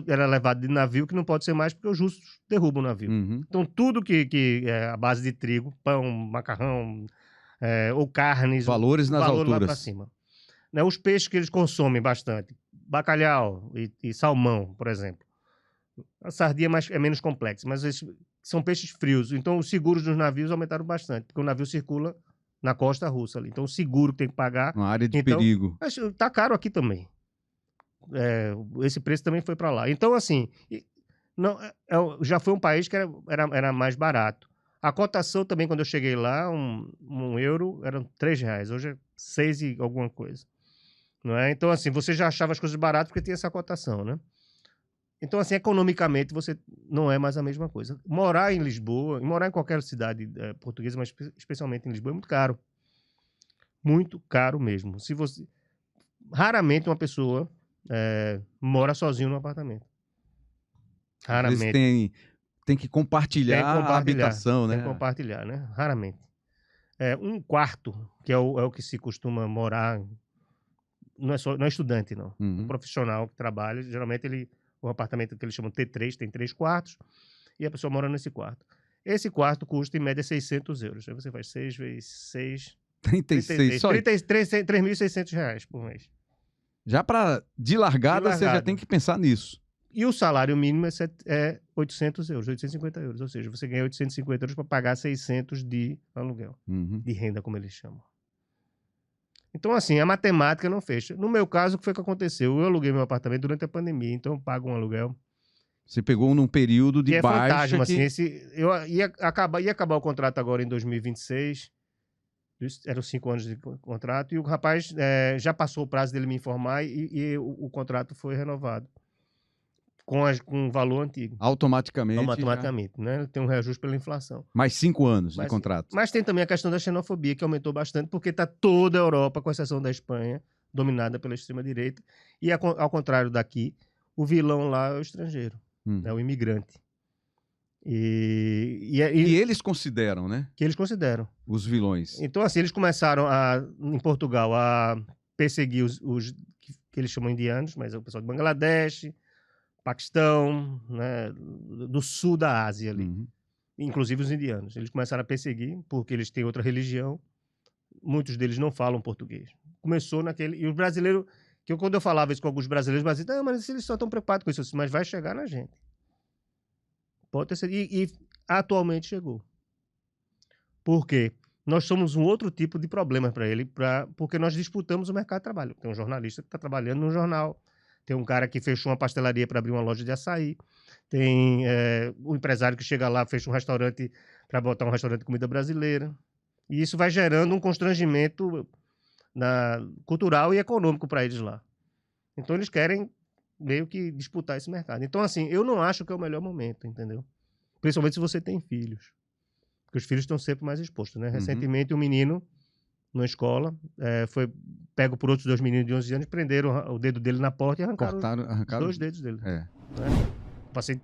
era levado de navio, que não pode ser mais porque os russos derrubam o navio. Então, tudo que é a base de trigo, pão, macarrão, ou carnes... Valores nas alturas. Lá para cima. Né? Os peixes que eles consomem bastante, bacalhau e salmão, por exemplo. A sardinha é menos complexa, mas esses são peixes frios. Então, os seguros dos navios aumentaram bastante, porque o navio circula na costa russa ali. Então, o seguro que tem que pagar. Uma área de Então, perigo. mas tá caro aqui também. Esse preço também foi para lá. Então, assim, não, já foi um país que era mais barato. A cotação também, quando eu cheguei lá, um euro eram R$3. Hoje é 6 e alguma coisa. Não é? Então, assim, você já achava as coisas baratas porque tinha essa cotação, né? Então, assim, economicamente, você não é mais a mesma coisa. Morar em Lisboa, morar em qualquer cidade portuguesa, mas especialmente em Lisboa, é muito caro. Muito caro mesmo. Raramente uma pessoa mora sozinho no apartamento. Às vezes Raramente. tem que compartilhar a habitação, né? Tem que compartilhar, né? Raramente. Um quarto, que é o que se costuma morar, não é estudante, não. Um profissional que trabalha, geralmente o apartamento que eles chamam T3 tem 3 quartos, e a pessoa mora nesse quarto. Esse quarto custa, em média, €600. Aí você faz 6 vezes 6... 36, só R$3.600 por mês. Já de largada, você já tem que pensar nisso. E o salário mínimo é €800, €850. Ou seja, você ganha €850 para pagar 600 de aluguel, de renda, como eles chamam. Então, assim, a matemática não fecha. No meu caso, o que foi que aconteceu? Eu aluguei meu apartamento durante a pandemia, então eu pago um aluguel. Você pegou num período de baixa. Fantasma, assim. Eu ia acabar o contrato agora em 2026. Eram 5 anos de contrato. E o rapaz já passou o prazo dele me informar e o contrato foi renovado. Com o valor antigo. Automaticamente, né? Tem um reajuste pela inflação. Mais 5 anos de contrato. Mas tem também a questão da xenofobia, que aumentou bastante, porque está toda a Europa, com exceção da Espanha, dominada pela extrema-direita. E, ao contrário daqui, o vilão lá é o estrangeiro, é o imigrante. E eles consideram, né? Que eles consideram. Os vilões. Então, assim, eles começaram, em Portugal, a perseguir os que eles chamam indianos, mas é o pessoal de Bangladesh, Paquistão, né, do sul da Ásia ali. Inclusive os indianos. Eles começaram a perseguir porque eles têm outra religião. Muitos deles não falam português. Começou naquele... E os brasileiros... Quando eu falava isso com alguns brasileiros, não, mas eles só estão preocupados com isso. Mas vai chegar na gente. Pode ter sido. E atualmente chegou. Por quê? Nós somos um outro tipo de problema para ele, porque nós disputamos o mercado de trabalho. Tem um jornalista que está trabalhando no jornal. Tem um cara que fechou uma pastelaria para abrir uma loja de açaí. Tem um empresário que chega lá, fecha um restaurante para botar um restaurante de comida brasileira. E isso vai gerando um constrangimento cultural e econômico para eles lá. Então, eles querem meio que disputar esse mercado. Então, assim, eu não acho que é o melhor momento, entendeu? Principalmente se você tem filhos. Porque os filhos estão sempre mais expostos, né? Recentemente, um menino, na escola, foi pego por outros 2 meninos de 11 anos, prenderam o dedo dele na porta e arrancaram os 2 dedos dele. Né? Passei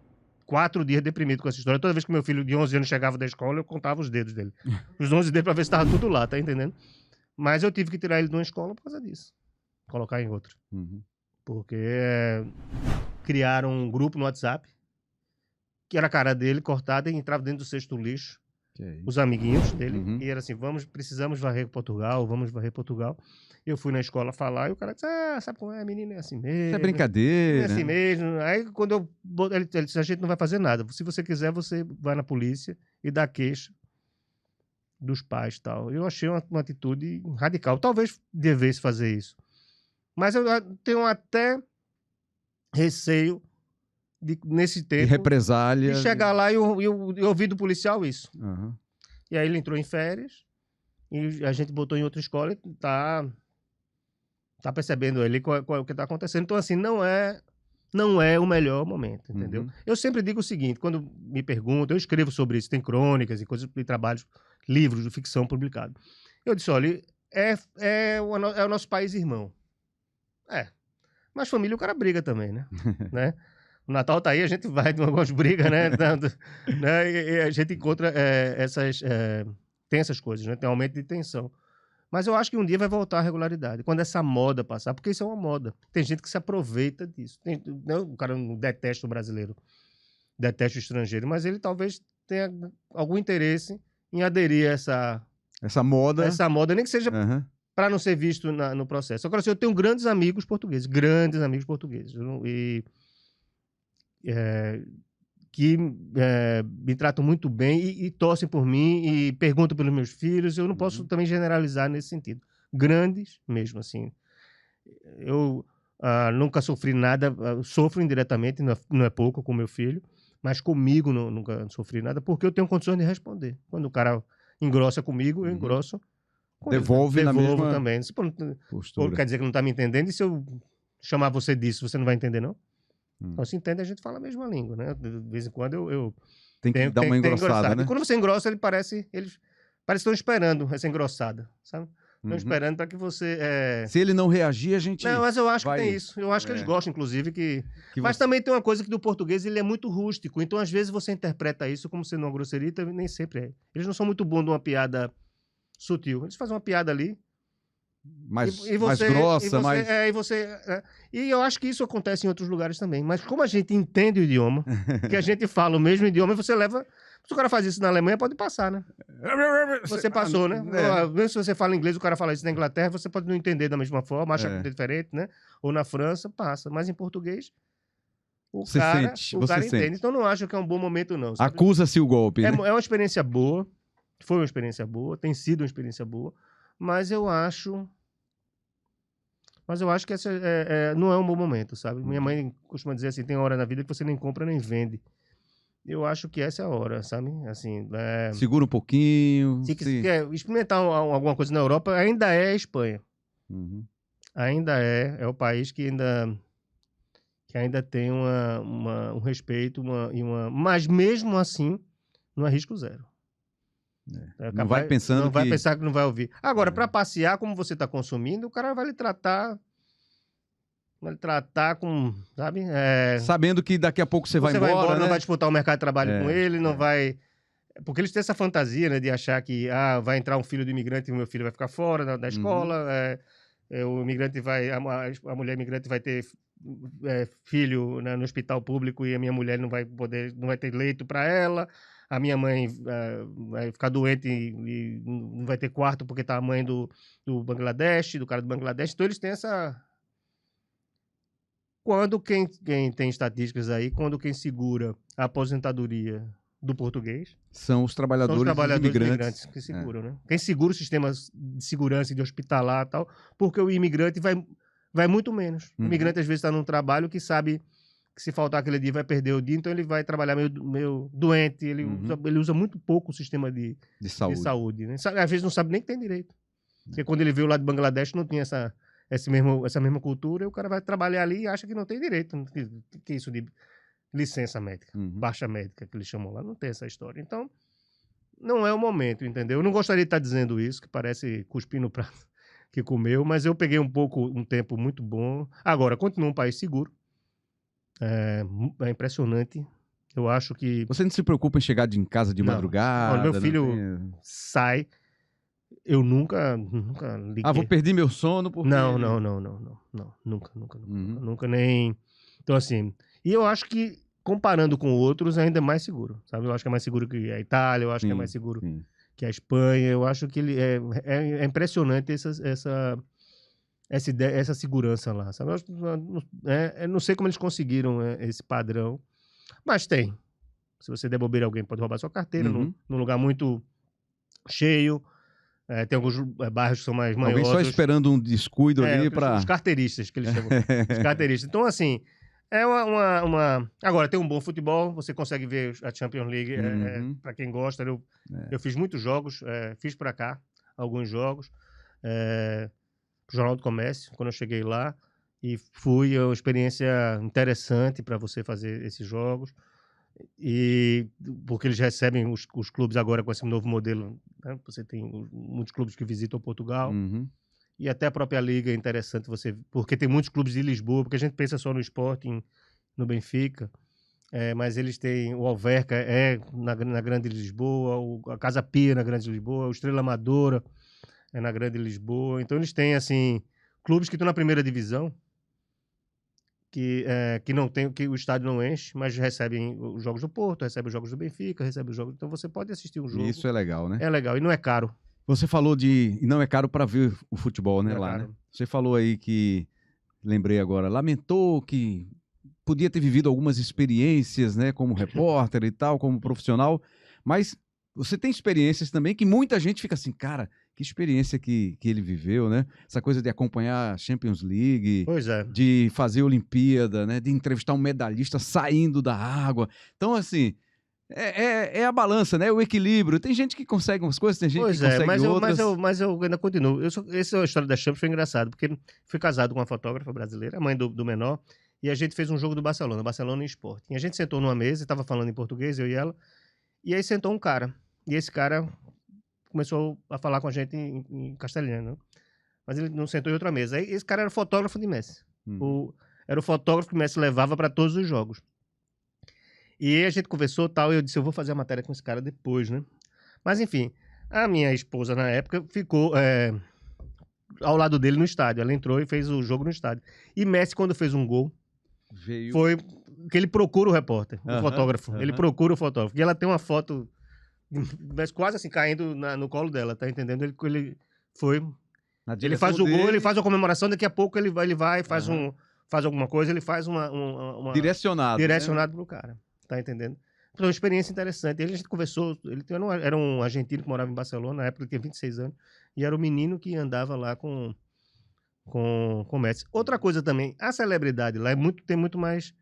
4 dias deprimido com essa história. Toda vez que meu filho de 11 anos chegava da escola, eu contava os dedos dele. Os 11 dedos para ver se estava tudo lá, tá entendendo? Mas eu tive que tirar ele de uma escola por causa disso. Colocar em outra. Porque criaram um grupo no WhatsApp, que era a cara dele cortada e entrava dentro do cesto do lixo. Os amiguinhos dele, e era assim, precisamos varrer Portugal, vamos varrer Portugal. Eu fui na escola falar e o cara disse, sabe como é, a menina é assim mesmo. Isso é brincadeira. É assim mesmo. Aí quando ele disse, a gente não vai fazer nada. Se você quiser, você vai na polícia e dá queixa dos pais e tal. Eu achei uma atitude radical. Talvez devesse fazer isso. Mas eu tenho até receio nesse tempo... De represália. De chegar lá e ouvir do policial isso. E aí ele entrou em férias e a gente botou em outra escola e tá percebendo ali o que tá acontecendo. Então, assim, não é o melhor momento, entendeu? Eu sempre digo o seguinte, quando me perguntam, eu escrevo sobre isso, tem crônicas e coisas de trabalhos, livros de ficção publicados. Eu disse, olha, é o nosso país irmão. Mas família o cara briga também, né? O Natal tá aí, a gente vai de algumas brigas, né? E a gente encontra tem essas coisas, né? Tem aumento de tensão. Mas eu acho que um dia vai voltar à regularidade, quando essa moda passar, porque isso é uma moda. Tem gente que se aproveita disso. O cara não detesta o brasileiro, detesta o estrangeiro, mas ele talvez tenha algum interesse em aderir a essa moda, nem que seja para não ser visto no processo. Agora, assim, eu tenho grandes amigos portugueses, que me tratam muito bem e torcem por mim e perguntam pelos meus filhos. Eu não posso também generalizar nesse sentido. Grandes mesmo, assim. Eu nunca sofri nada, sofro indiretamente, não é pouco com meu filho, mas comigo nunca sofri nada, porque eu tenho condições de responder. Quando o cara engrossa comigo, eu engrosso. Devolve na mesma também. Ou quer dizer que não está me entendendo, e se eu chamar você disso, você não vai entender, não? Então, se entende, a gente fala a mesma língua, né? De vez em quando eu tem que dar uma engrossada, né? E quando você engrossa, eles parecem que estão esperando essa engrossada, sabe? Estão esperando para que você... Se ele não reagir, a gente... Não, mas eu acho que tem isso. Eu acho que eles gostam, inclusive, que mas também tem uma coisa que do português ele é muito rústico. Então, às vezes, você interpreta isso como sendo uma grosseria, nem sempre é. Eles não são muito bons de uma piada sutil. Eles fazem uma piada ali... mais grossa, mais... E eu acho que isso acontece em outros lugares também. Mas como a gente entende o idioma, que a gente fala o mesmo idioma, você leva... Se o cara faz isso na Alemanha, pode passar, né? Você passou, né? Mesmo se você fala inglês, o cara fala isso na Inglaterra, você pode não entender da mesma forma, acha que é diferente, né? Ou na França, passa. Mas em português, o cara entende. Então não acho que é um bom momento, não. Acusa-se o golpe, né? É uma experiência boa. Foi uma experiência boa. Tem sido uma experiência boa. Mas eu acho que essa não é um bom momento, sabe? Minha mãe costuma dizer assim, tem hora na vida que você nem compra nem vende. Eu acho que essa é a hora, sabe? Assim, segura um pouquinho. Se quer experimentar alguma coisa na Europa, ainda é a Espanha. Ainda é o país que ainda tem um respeito, mas mesmo assim, não é risco zero. Não vai pensando não vai pensar que não vai ouvir. Agora, para passear, como você está consumindo, o cara vai lhe tratar com, sabe? Sabendo que daqui a pouco você vai embora, né? Não vai disputar o mercado de trabalho com ele, não vai... Porque eles têm essa fantasia, né, de achar que vai entrar um filho do imigrante e o meu filho vai ficar fora da escola, o imigrante a mulher imigrante vai ter filho, né, no hospital público e a minha mulher não vai ter leito para ela. A minha mãe vai ficar doente e não vai ter quarto porque tá a mãe do Bangladesh, do cara do Bangladesh. Então eles têm essa... Quando quem tem estatísticas aí, quando quem segura a aposentadoria do português... São os trabalhadores imigrantes que seguram, né? Quem segura o sistema de segurança e de hospitalar e tal, porque o imigrante vai muito menos. O imigrante às vezes está num trabalho que sabe que se faltar aquele dia vai perder o dia, então ele vai trabalhar meio doente, ele usa muito pouco o sistema de saúde, né? Às vezes não sabe nem que tem direito. Porque quando ele veio lá de Bangladesh não tinha essa mesma cultura, e o cara vai trabalhar ali e acha que não tem direito. Que isso de licença médica, baixa médica, que eles chamam lá, não tem essa história. Então, não é o momento, entendeu? Eu não gostaria de estar dizendo isso, que parece cuspir no prato que comeu, mas eu peguei um tempo muito bom. Agora, continua um país seguro. É impressionante. Eu acho que... Você não se preocupa em chegar em casa de madrugada? Olha, meu filho sai... Eu nunca liguei. Vou perder meu sono porque... Não. Nunca nem... Então, assim... E eu acho que, comparando com outros, ainda é mais seguro, sabe? Eu acho que é mais seguro que a Itália, eu acho que é mais seguro que a Espanha. Eu acho que ele é impressionante essa segurança lá, sabe? Eu não sei como eles conseguiram esse padrão, mas tem. Se você der bobeira, alguém pode roubar sua carteira num lugar muito cheio. Tem alguns bairros que são mais manhosos. Alguém só esperando um descuido ali para... Os carteiristas, que eles chamam. Os carteiristas. Então, assim, Agora, tem um bom futebol, você consegue ver a Champions League, para quem gosta. Eu fiz muitos jogos, fiz para cá alguns jogos, pro Jornal do Comércio, quando eu cheguei lá, e é uma experiência interessante para você fazer esses jogos. Porque eles recebem os clubes agora com esse novo modelo, né? Você tem muitos clubes que visitam Portugal, e até a própria Liga é interessante porque tem muitos clubes de Lisboa, porque a gente pensa só no Sporting, no Benfica, mas eles têm o Alverca na Grande Lisboa, a Casa Pia na Grande Lisboa, o Estrela Amadora na Grande Lisboa. Então eles têm assim clubes que estão na primeira divisão, que não tem, que o estádio não enche, mas recebem os jogos do Porto, recebem os jogos do Benfica, recebem os jogos... Então você pode assistir um jogo. Isso é legal, né? É legal, e não é caro. Você falou e não é caro para ver o futebol, né, lá, né? Você falou aí que, lembrei agora, lamentou que podia ter vivido algumas experiências, né, como repórter e tal, como profissional, mas você tem experiências também que muita gente fica assim, cara, que experiência que ele viveu, né? Essa coisa de acompanhar a Champions League, Pois é. de fazer Olimpíada, né? De entrevistar um medalhista saindo da água. Então, assim, é a balança, né? O equilíbrio. Tem gente que consegue umas coisas, tem gente Pois que é, consegue outras. mas eu ainda continuo. Essa história da Champions foi engraçado, porque fui casado com uma fotógrafa brasileira, a mãe do menor, e a gente fez um jogo do Barcelona e Sport. E a gente sentou numa mesa, estava falando em português, eu e ela, e aí sentou um cara. E esse cara começou a falar com a gente em castelhano, né? Mas ele não sentou em outra mesa. Aí esse cara era fotógrafo de Messi. Era o fotógrafo que o Messi levava para todos os jogos. E aí a gente conversou e tal, e eu disse, eu vou fazer a matéria com esse cara depois, né? Mas enfim, a minha esposa na época ficou ao lado dele no estádio. Ela entrou e fez o jogo no estádio. E Messi, quando fez um gol, foi que ele procura o repórter, o fotógrafo. Ele procura o fotógrafo. E ela tem uma foto quase assim, caindo no colo dela, tá entendendo? Ele foi... Ele faz o gol, ele faz a comemoração, daqui a pouco ele vai faz alguma coisa, ele faz uma direcionado pro cara, tá entendendo? Foi uma experiência interessante. A gente conversou, ele era um argentino que morava em Barcelona, na época ele tinha 26 anos, e era o menino que andava lá com Messi. Outra coisa também, a celebridade lá é muito mais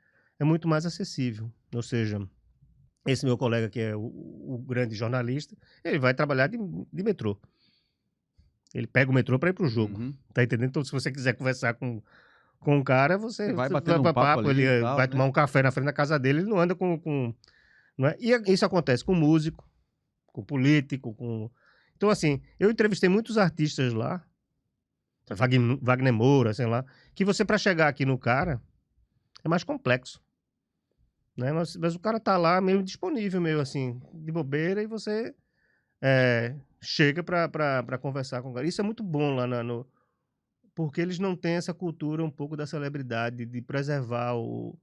acessível, ou seja, esse meu colega que é o grande jornalista, ele vai trabalhar de metrô. Ele pega o metrô para ir pro jogo, tá entendendo? Então, se você quiser conversar com um cara, você vai batendo um papo ali ele tal, vai né? tomar um café na frente da casa dele, ele não anda não é? E isso acontece com músico, com político, Então, assim, eu entrevistei muitos artistas lá, Wagner Moura, sei lá, que você, para chegar aqui no cara, é mais complexo. Né? Mas o cara tá lá meio disponível, meio assim, de bobeira, e você chega pra conversar com o cara. Isso é muito bom lá porque eles não têm essa cultura um pouco da celebridade, de preservar o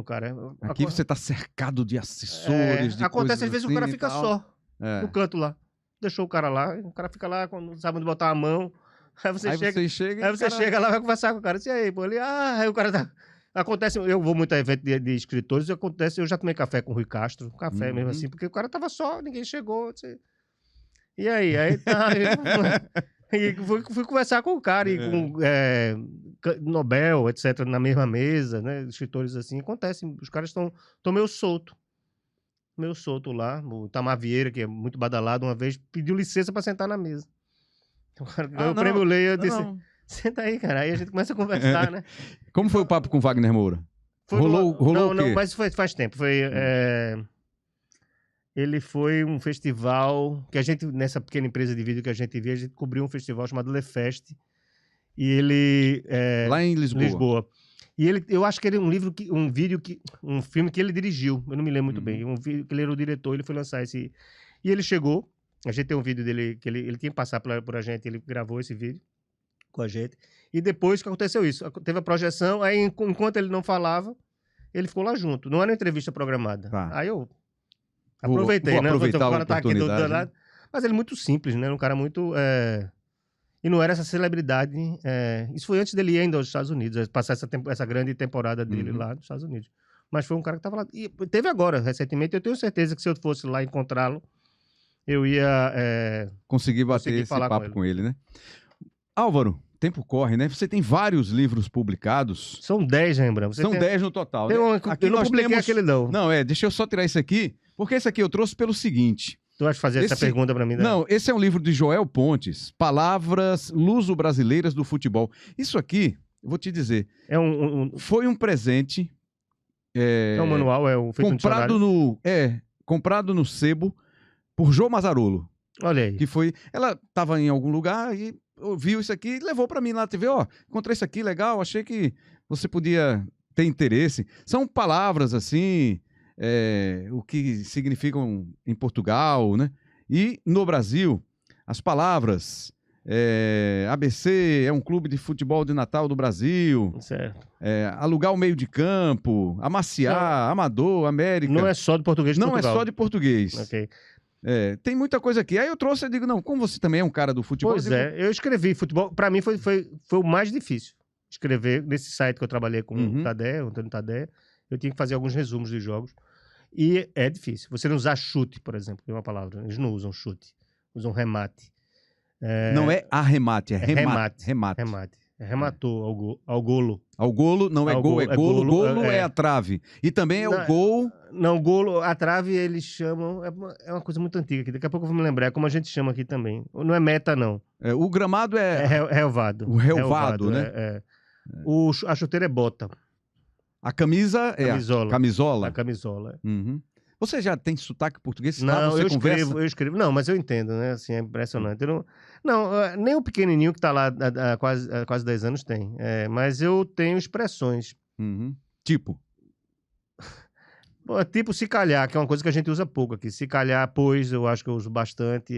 cara. Aqui você tá cercado de assessores, de acontece às vezes assim, o cara fica só no canto lá. Deixou o cara lá, o cara fica lá, quando não sabe onde botar a mão. Aí você chega lá, vai conversar com o cara. E aí, pô, aí o cara tá... Acontece, eu vou muito a evento de escritores, eu já tomei café com o Rui Castro, café mesmo assim, porque o cara tava só, ninguém chegou. Assim. E aí tá... E fui conversar com o cara, e com Nobel, etc., na mesma mesa, né, escritores assim, acontece, os caras estão meio solto lá, o Itamar Vieira, que é muito badalado, uma vez pediu licença para sentar na mesa. Então, o cara ganhou o prêmio Leia, eu disse... Senta aí, cara. Aí a gente começa a conversar, né? Como foi o papo com Wagner Moura? Rolou o quê? Não, mas faz tempo. Ele foi um festival que a gente, nessa pequena empresa de vídeo que a gente via, a gente cobriu um festival chamado Le Fest. E ele... lá em Lisboa. E eu acho que ele um filme que ele dirigiu. Eu não me lembro muito bem. Um vídeo que ele era o diretor, ele foi lançar esse... E ele chegou, a gente tem um vídeo dele, que ele tinha que passar por a gente, ele gravou esse vídeo com a gente. E depois que aconteceu isso, teve a projeção, aí enquanto ele não falava, ele ficou lá junto. Não era uma entrevista programada. Tá. Aí eu aproveitei, vou né? aproveitar O cara tá aqui do oportunidade, lado. Mas ele é muito simples, né? Um cara muito... E não era essa celebridade. Isso foi antes dele ir ainda aos Estados Unidos, passar essa grande temporada dele lá nos Estados Unidos. Mas foi um cara que estava lá. E teve agora, recentemente, eu tenho certeza que se eu fosse lá encontrá-lo, eu ia... conseguir bater esse papo com ele, né? Álvaro, tempo corre, né? Você tem vários livros publicados. São 10, Rembrandt. São 10 no total, né? Aqui eu não publiquei aquele não. Não, deixa eu só tirar isso aqui, porque esse aqui eu trouxe pelo seguinte. Tu vai fazer essa pergunta para mim? Né? Não, esse é um livro de Joel Pontes, Palavras Luso-Brasileiras do Futebol. Isso aqui, eu vou te dizer, foi um presente... É um manual, feito comprado no sebo por Jô Mazzarolo. Olha aí. Que foi... Ela estava em algum lugar e viu isso aqui e levou para mim lá na TV. Encontrei isso aqui, legal, achei que você podia ter interesse. São palavras assim, o que significam em Portugal, né? E no Brasil, as palavras ABC é um clube de futebol de Natal do Brasil. Certo. Alugar o meio de campo, amaciar, Amador, América. Não é só de português de Portugal. Não é só de português. Ok. Tem muita coisa aqui. Aí eu trouxe, eu digo, não, como você também é um cara do futebol... Pois eu escrevi futebol. Para mim foi o mais difícil. escrever, nesse site que eu trabalhei com Uhum. o Tadé, o Antônio Tadé, eu tinha que fazer alguns resumos dos jogos. E é difícil. Você não usar chute, por exemplo, que é uma palavra. Eles não usam chute, usam remate. Não é arremate, é remate. Remate. Remate. Rematou ao golo. Ao golo, não é Ao gol, é golo, é golo. golo, Golo é a trave. E também é o Não, gol. Não, golo, a trave eles chamam. É uma coisa muito antiga aqui. Daqui a pouco eu vou me lembrar. É como a gente chama aqui também. Não é meta, não. O gramado É relvado. o relvado, né? A chuteira é bota. A camisa é Camisola. a camisola. A camisola. Uhum. Você já tem sotaque português? Lá Não, você conversa? eu escrevo. Não, mas eu entendo, né? Assim, é impressionante. Eu não, nem o pequenininho que tá lá há quase 10 anos tem. Mas eu tenho expressões. Uhum. Tipo? Tipo se calhar, que é uma coisa que a gente usa pouco aqui. Se calhar, pois, eu acho que eu uso bastante.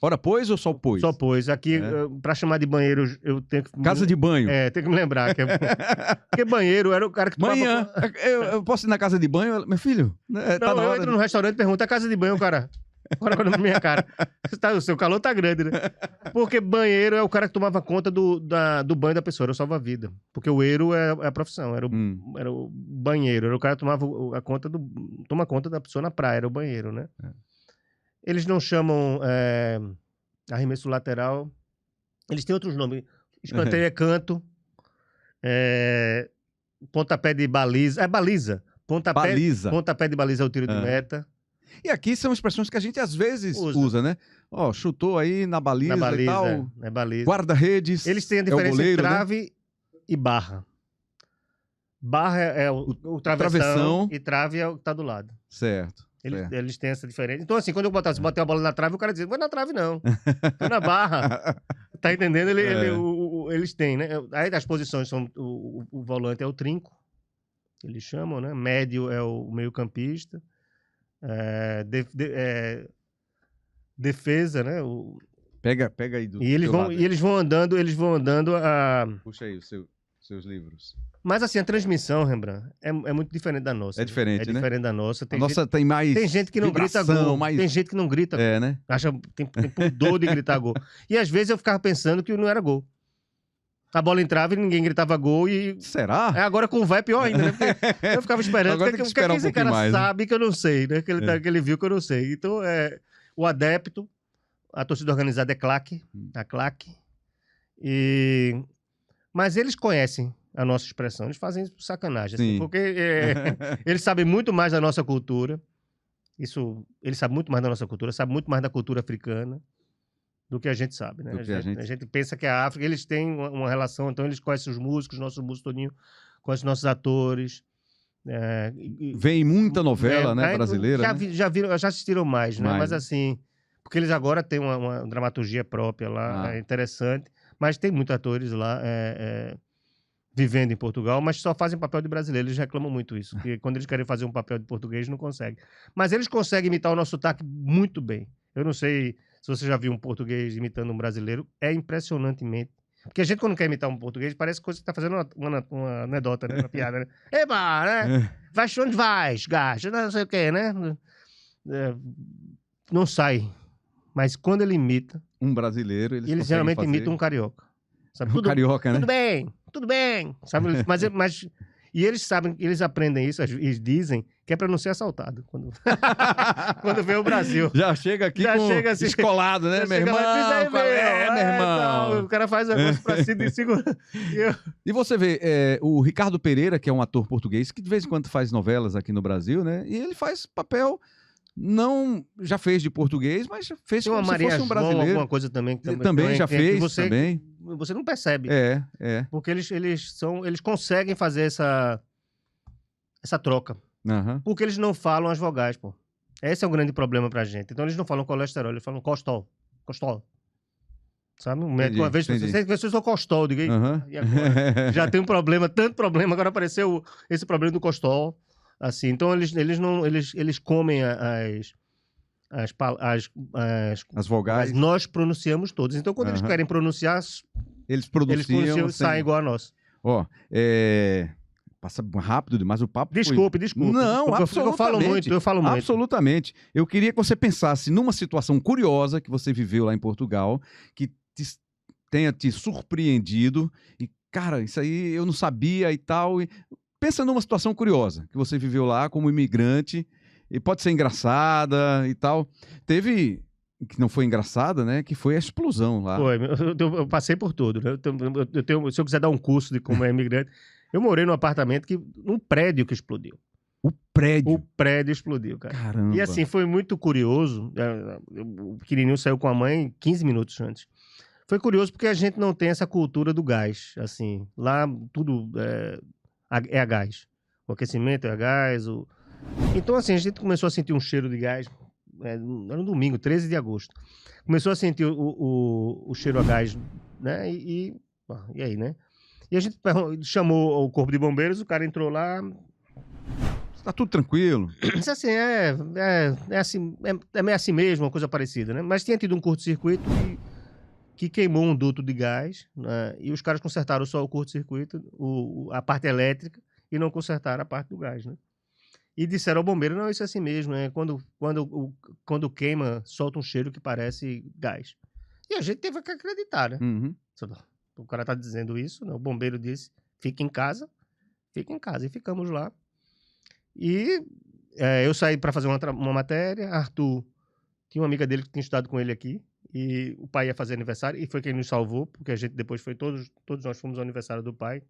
Ora, pois ou só pois? Só pois. Aqui, pra chamar de banheiro, eu tenho que... Casa de banho. Tenho que me lembrar. Porque banheiro era o cara que tomava... Manhã, eu posso ir na casa de banho? Meu filho, Não, tá na eu hora. entro no restaurante e pergunto, a casa de banho, cara? Agora na minha cara. O seu calor tá grande, né? Porque banheiro é o cara que tomava conta do banho da pessoa, era o salva-vida. Porque o eiro é a profissão, era o banheiro, era o cara que tomava toma conta da pessoa na praia, era o banheiro, né? Eles não chamam arremesso lateral, eles têm outros nomes. Escanteio é canto, pontapé de baliza, baliza. Pontapé de baliza é o tiro de meta. E aqui são expressões que a gente às vezes usa, né? Ó, chutou aí na baliza e tal. Baliza. Guarda-redes. Eles têm a diferença goleiro, entre trave, né? E barra. Barra é o travessão e trave é o que tá do lado. Certo. Eles têm essa diferença. Então, assim, quando eu botei a bola na trave, o cara dizia, não foi na trave, não. Foi na barra. Tá entendendo? Eles têm, né? Aí as posições são... O volante é o trinco, eles chamam, né? Médio é o meio-campista. Defesa, né? Pega aí do e eles vão andando a... Puxa aí os seus livros. Mas assim, a transmissão, Rembrandt, é muito diferente da nossa. É diferente, né? É diferente da nossa. A nossa tem mais tem gente que não grita gol. mais... Tem gente que não grita gol. né? Tem pudor de gritar gol. E às vezes eu ficava pensando que não era gol. A bola entrava e ninguém gritava gol e... Será? Agora com o VAR é pior ainda, né? Porque eu ficava esperando. Agora tem que esperar esse cara mais, sabe, né? Que eu não sei, né? Que ele viu que eu não sei. Então, o adepto, a torcida organizada é claque, a claque. Mas eles conhecem a nossa expressão. Eles fazem isso por sacanagem. Assim, porque eles sabem muito mais da nossa cultura. Eles sabem muito mais da nossa cultura, sabem muito mais da cultura africana do que a gente sabe, né? A gente pensa que a África, eles têm uma relação, então eles conhecem os músicos, nossos músicos todinho, conhecem nossos atores. Vem muita novela, né, brasileira. Já assistiram mais, né? Mas assim, porque eles agora têm uma dramaturgia própria lá, interessante, mas tem muitos atores lá vivendo em Portugal, mas só fazem papel de brasileiro. Eles reclamam muito isso, porque quando eles querem fazer um papel de português, não conseguem. Mas eles conseguem imitar o nosso sotaque muito bem. Eu não sei se você já viu um português imitando um brasileiro, é impressionantemente. Porque a gente, quando quer imitar um português, parece coisa que tá fazendo uma anedota, né? Uma piada, né? Eba, né? Vai onde vais, gajo? Não sei o quê, né? Não sai. Mas quando ele imita... Um brasileiro, eles geralmente imitam um carioca. Sabe? Carioca, né? Tudo bem. Sabe? Mas e eles sabem, eles aprendem isso, eles dizem que é para não ser assaltado quando vê o Brasil. Já chega aqui assim, descolado, né, meu irmão? Meu irmão? O cara faz a coisa pra si de segurança. E você vê, o Ricardo Pereira, que é um ator português, que de vez em quando faz novelas aqui no Brasil, né? E ele faz papel... Não, já fez de português, mas fez como se fosse um brasileiro. Alguma coisa também já fez, você não percebe. Porque eles conseguem fazer essa troca. Porque eles não falam as vogais, pô. Esse é um grande problema pra gente. Então eles não falam colesterol, eles falam costol. Sabe? Um médico, uma vez, você sou costol, diga aí. E agora? Já tem um problema, tanto problema, agora apareceu esse problema do costol. Assim, então eles comem as vogais. Mas nós pronunciamos todas. Então, quando eles querem pronunciar, eles pronunciam saem igual a nós. Passa rápido demais o papo. Desculpe. Não, absolutamente. Eu falo muito. Absolutamente. Eu queria que você pensasse numa situação curiosa que você viveu lá em Portugal, que tenha te surpreendido e cara, isso aí eu não sabia e tal. Pensa numa situação curiosa que você viveu lá como imigrante, e pode ser engraçada e tal. Teve, que não foi engraçada, né? Que foi a explosão lá. Foi, eu passei por tudo, né? Se eu quiser dar um curso de como é imigrante, eu morei num apartamento num prédio que explodiu. O prédio? O prédio explodiu, cara. Caramba. E assim, foi muito curioso. O pequenininho saiu com a mãe 15 minutos antes. Foi curioso porque a gente não tem essa cultura do gás, assim. Lá tudo é a gás. O aquecimento é a gás. Então, assim, a gente começou a sentir um cheiro de gás. Era um domingo, 13 de agosto. Começou a sentir o cheiro a gás, né? E aí, né? E a gente chamou o corpo de bombeiros, o cara entrou lá. Tá tudo tranquilo. Disse assim, assim, é meio assim mesmo, uma coisa parecida, né? Mas tinha tido um curto-circuito que queimou um duto de gás, né? E os caras consertaram só o curto-circuito, a parte elétrica, e não consertaram a parte do gás, né? E disseram ao bombeiro, não, isso é assim mesmo, né? Quando queima, solta um cheiro que parece gás. E a gente teve que acreditar, né? Uhum. O cara tá dizendo isso, né? O bombeiro disse, fique em casa. E ficamos lá. E eu saí para fazer uma matéria, Arthur tinha uma amiga dele que tinha estudado com ele aqui, e o pai ia fazer aniversário, e foi quem nos salvou, porque a gente depois todos nós fomos ao aniversário do pai,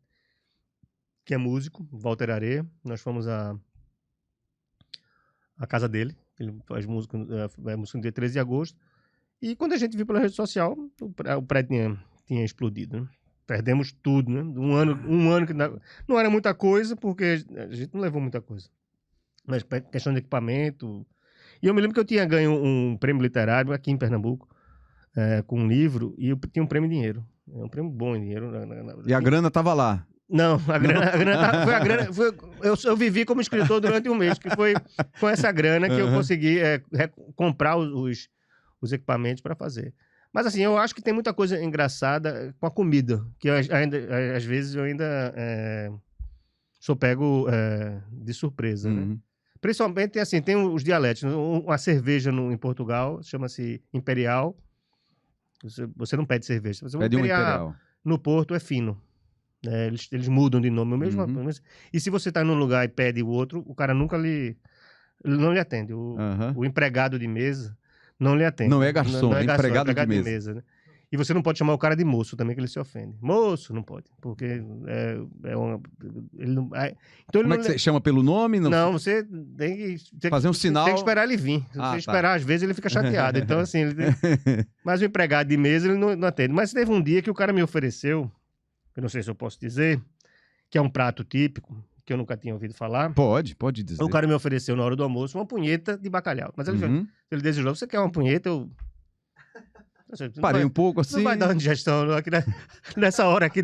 que é músico, Walter Areia. Nós fomos à casa dele, ele faz música no dia 13 de agosto, e quando a gente viu pela rede social, o prédio tinha explodido, né? Perdemos tudo, né? Um ano que não era muita coisa, porque a gente não levou muita coisa. Mas questão de equipamento. E eu me lembro que eu tinha ganho um prêmio literário aqui em Pernambuco, com um livro, e eu tinha um prêmio em dinheiro. Um prêmio bom em dinheiro. E a grana tava lá? Não, eu vivi como escritor durante um mês, que foi com essa grana que eu consegui comprar os equipamentos para fazer. Mas assim, eu acho que tem muita coisa engraçada com a comida, que às vezes eu ainda sou pego de surpresa, né? Principalmente, assim, tem os dialetos. Uma cerveja em Portugal chama-se Imperial. Você não pede cerveja. Você pede um Imperial. No Porto é fino. Eles mudam de nome. E se você está num lugar e pede o outro, o cara nunca não lhe atende. O empregado de mesa não lhe atende. Não é garçom, é empregado de mesa. Né? E você não pode chamar o cara de moço também, que ele se ofende. Moço, não pode, porque ele não... Então Como é que você chama pelo nome? Não, você tem que fazer um sinal. Tem que esperar ele vir. Se você esperar, às vezes ele fica chateado. Então, assim, mas o empregado de mesa ele não atende. Mas teve um dia que o cara me ofereceu, eu não sei se eu posso dizer, que é um prato típico, que eu nunca tinha ouvido falar. Pode dizer. O cara me ofereceu na hora do almoço uma punheta de bacalhau. Mas ele desejou, você quer uma punheta? Eu parei um pouco assim. Não vai dar uma digestão aqui nessa hora aqui,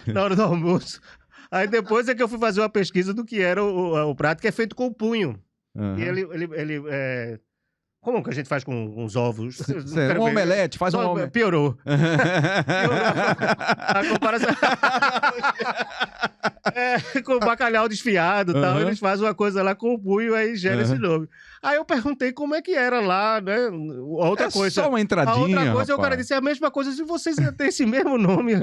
na hora do almoço. Aí depois é que eu fui fazer uma pesquisa do que era o prato, que é feito com o punho. E ele como que a gente faz com os ovos? Um omelete, faz um omelete. Piorou. A comparação... com o bacalhau desfiado e tal, eles fazem uma coisa lá com o punho, aí gera esse nome. Aí eu perguntei como é que era lá, né? Outra coisa. Só uma entradinha, a outra coisa, rapaz. O cara disse, é a mesma coisa se vocês têm esse mesmo nome,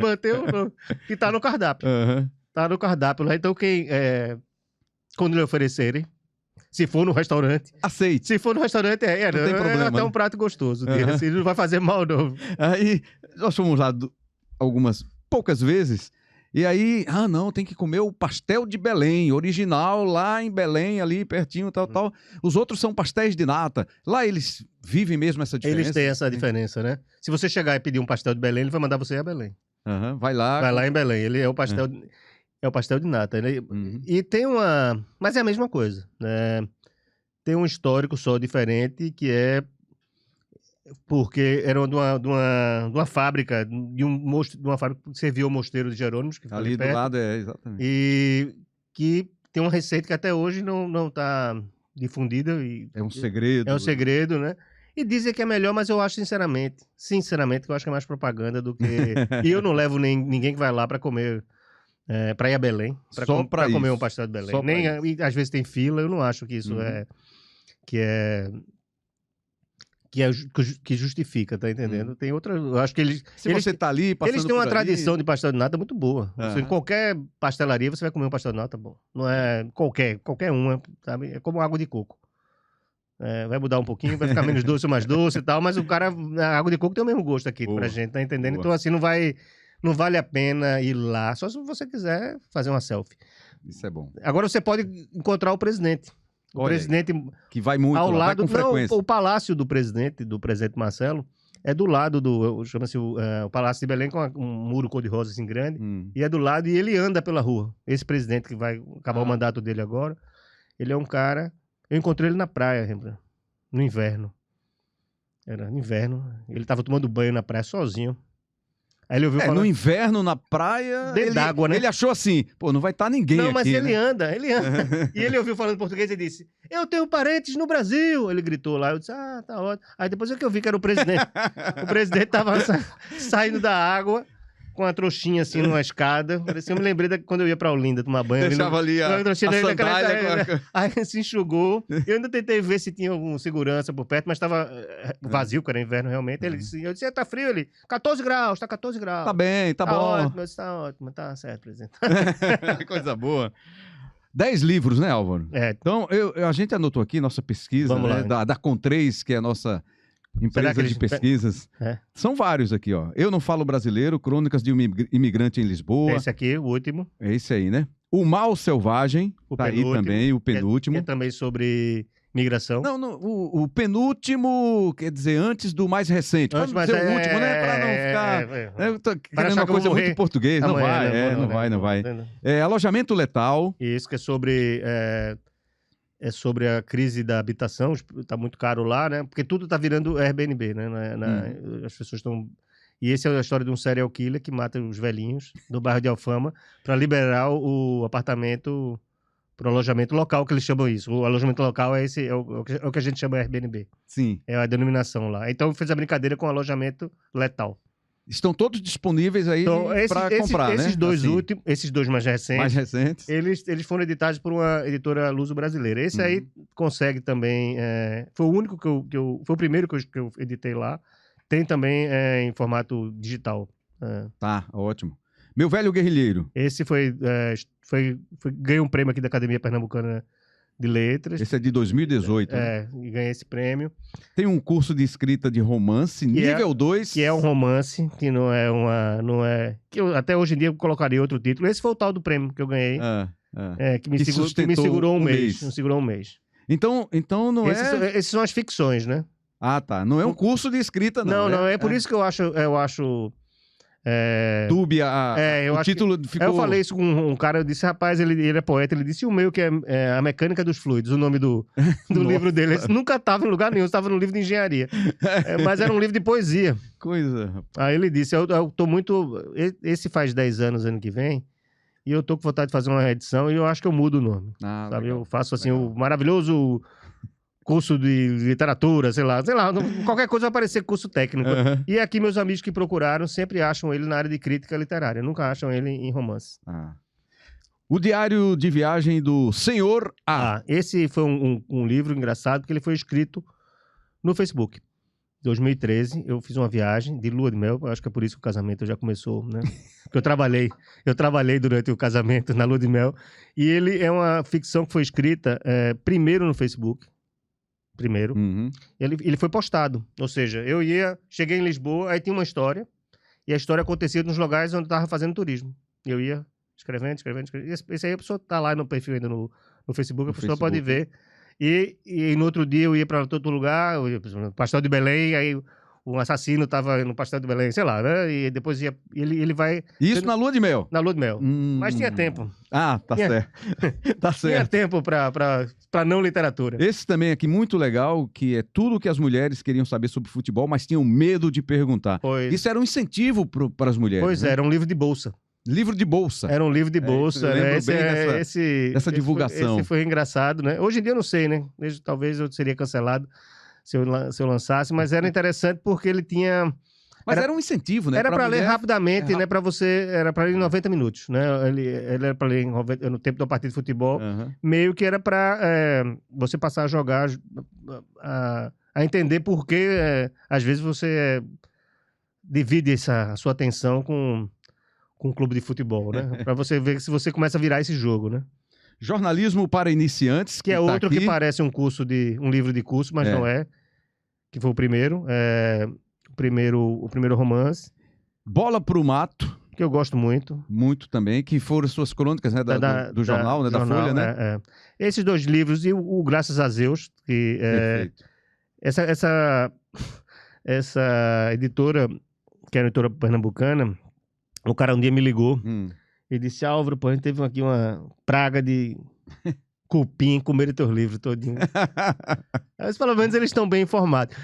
manter o nome, que tá no cardápio. Tá no cardápio lá. Então quando lhe oferecerem, se for no restaurante... Aceite. Se for no restaurante, não tem problema, até um prato gostoso. Assim, não vai fazer mal, não. Aí, nós fomos lá poucas vezes, e aí, não, tem que comer o pastel de Belém, original, lá em Belém, ali pertinho, tal. Os outros são pastéis de nata. Lá eles vivem mesmo essa diferença? Eles têm essa diferença, né? Se você chegar e pedir um pastel de Belém, ele vai mandar você ir a Belém. Vai lá. Vai lá em Belém. Ele é o pastel... É o pastel de nata. Né? E tem uma... Mas é a mesma coisa. Né? Tem um histórico só diferente, que é porque era de uma fábrica, de uma fábrica que servia ao Mosteiro de Jerônimos, que ali do lado, exatamente. E que tem uma receita que até hoje não está difundida. É um segredo. É um segredo, né? E dizem que é melhor, mas eu acho sinceramente, que eu acho que é mais propaganda do que... E eu não levo ninguém que vai lá para comer... para ir a Belém, para comer um pastel de Belém. E às vezes tem fila, eu não acho que isso que justifica, tá entendendo? Tem outra... Eu acho que eles... Se você tá ali passando Eles têm uma por ali, tradição de pastel de nata muito boa. Aham. Em qualquer pastelaria você vai comer um pastel de nata bom. Não é qualquer uma, sabe? É como água de coco. Vai mudar um pouquinho, vai ficar menos doce ou mais doce e tal, mas a água de coco tem o mesmo gosto aqui Boa, pra gente, tá entendendo? boa. Então, assim, não vale a pena ir lá, só se você quiser fazer uma selfie. Isso é bom. Agora você pode encontrar o presidente. O Olha aí, presidente que vai muito ao lá, vai lado, com frequência. o palácio do presidente Marcelo, é do lado chama-se o Palácio de Belém, com um muro cor-de-rosa assim grande, e é do lado, e ele anda pela rua. Esse presidente que vai acabar o mandato dele agora, ele é um cara... Eu encontrei ele na praia, Rembrandt, no inverno. Era no inverno, ele tava tomando banho na praia sozinho. Aí ele ouviu falar... No inverno, na praia, Dentro d'água, né? Ele achou assim, pô, não vai estar ninguém aqui, Não, mas ele né? anda. E ele ouviu falando português e disse, eu tenho parentes no Brasil. Ele gritou lá, eu disse, tá ótimo. Aí depois é que eu vi que era o presidente. O presidente tava saindo da água com a trouxinha assim numa escada. Parecia, eu me lembrei quando eu ia pra Olinda tomar banho. Deixava ali a sandália. Aí se enxugou. Eu ainda tentei ver se tinha algum segurança por perto, mas estava vazio, porque era inverno realmente. Ele disse, eu disse, tá frio? Ele, 14 graus, tá 14 graus. Tá bem, tá bom. Ótimo, eu disse, tá ótimo, tá certo, presidente. Coisa boa. 10 livros, né, Álvaro? Então, a gente anotou aqui nossa pesquisa, Vamos né, lá. da Com3, que é a nossa empresa de pesquisas. São vários aqui, ó. Eu Não Falo Brasileiro, Crônicas de um Imigrante em Lisboa. Esse aqui, o último. É esse aí, né? O Mal Selvagem, tá aí também, o penúltimo. Que é também sobre migração. Não, o penúltimo, quer dizer, antes do mais recente. Pode ser o último, né? Pra não ficar... Eu tô querendo uma coisa muito português. Não vai, não vai. Alojamento Letal. Isso, que é sobre... É sobre a crise da habitação, tá muito caro lá, né? Porque tudo tá virando Airbnb, né? As pessoas estão... E essa é a história de um serial killer que mata os velhinhos do bairro de Alfama para liberar o apartamento para o alojamento local, que eles chamam isso. O alojamento local é o que a gente chama Airbnb. Sim. É a denominação lá. Então fez a brincadeira com o alojamento letal. Estão todos disponíveis aí então, para comprar, né? Esses dois mais recentes, eles foram editados por uma editora luso-brasileira. Esse aí consegue também... foi o único foi o primeiro que eu editei lá. Tem também em formato digital. Tá, ótimo. Meu Velho Guerrilheiro. Esse ganhou um prêmio aqui da Academia Pernambucana de Letras. Esse é de 2018. E ganhei esse prêmio. Tem um curso de escrita de romance, nível 2. Que é um romance, que não é... Que eu, até hoje em dia eu colocaria outro título. Esse foi o tal do prêmio que eu ganhei. Que me segurou um mês. Me segurou um mês. Então não Esses são as ficções, né? Ah, tá. Não é um curso de escrita, não. Não, é por isso que eu acho... o título ficou... Eu falei isso com um cara, eu disse, rapaz, ele é poeta, ele disse o meu, que é A Mecânica dos Fluidos, o nome do livro dele. Ele nunca estava em lugar nenhum, estava no livro de engenharia. Mas era um livro de poesia. Coisa. Aí ele disse, eu tô muito... Esse faz 10 anos, ano que vem, e eu tô com vontade de fazer uma reedição, e eu acho que eu mudo o nome. Sabe? Eu faço assim, o maravilhoso... curso de literatura, sei lá, qualquer coisa vai aparecer curso técnico. E aqui meus amigos que procuraram sempre acham ele na área de crítica literária, nunca acham ele em romance. O Diário de Viagem do Senhor A. Esse foi um livro engraçado, porque ele foi escrito no Facebook. Em 2013, eu fiz uma viagem de lua de mel, acho que é por isso que o casamento já começou, né? Porque eu trabalhei durante o casamento na lua de mel, e ele é uma ficção que foi escrita primeiro no Facebook, ele foi postado, ou seja, cheguei em Lisboa, aí tinha uma história, e a história acontecia nos lugares onde eu estava fazendo turismo. Eu ia escrevendo. Esse aí a pessoa tá lá no perfil ainda no Facebook, a pessoa pode ver. E no outro dia eu ia para outro lugar, no Pastel de Belém, aí um assassino estava no Pastel de Belém, sei lá, né? E depois ele vai... Isso na lua de mel? Na lua de mel. Mas tinha tempo. Tá certo. Tá certo. Tinha tempo para não literatura. Esse também aqui, muito legal, que é tudo que as mulheres queriam saber sobre futebol, mas tinham medo de perguntar. Isso era um incentivo para as mulheres. Pois era um livro de bolsa. Livro de bolsa. Era um livro de bolsa. Eu lembro bem dessa divulgação. Esse foi engraçado, né? Hoje em dia eu não sei, né? Talvez eu seria cancelado se eu lançasse, mas era interessante porque ele tinha... Mas era um incentivo, né? Era para ler rapidamente, né? Era para ler em 90 minutos, né? Ele era para ler no tempo da partida de futebol, meio que era para você passar a jogar a entender por que, às vezes, você divide a sua atenção com um clube de futebol, né? Para você ver se você começa a virar esse jogo, né? Jornalismo para iniciantes. Que é tá outro aqui. que parece um livro de curso, mas não é. Que foi o primeiro. O primeiro romance. Bola pro Mato. Que eu gosto muito. Muito também, que foram suas crônicas, né? Do jornal, né? Da Folha, né? Esses dois livros e o Graças a Zeus, que Perfeito. essa editora, que é uma editora pernambucana, o cara um dia me ligou e disse: Álvaro, pô, a gente teve aqui uma praga de cupim comer teus livros todinho. Mas pelo menos eles estão bem informados.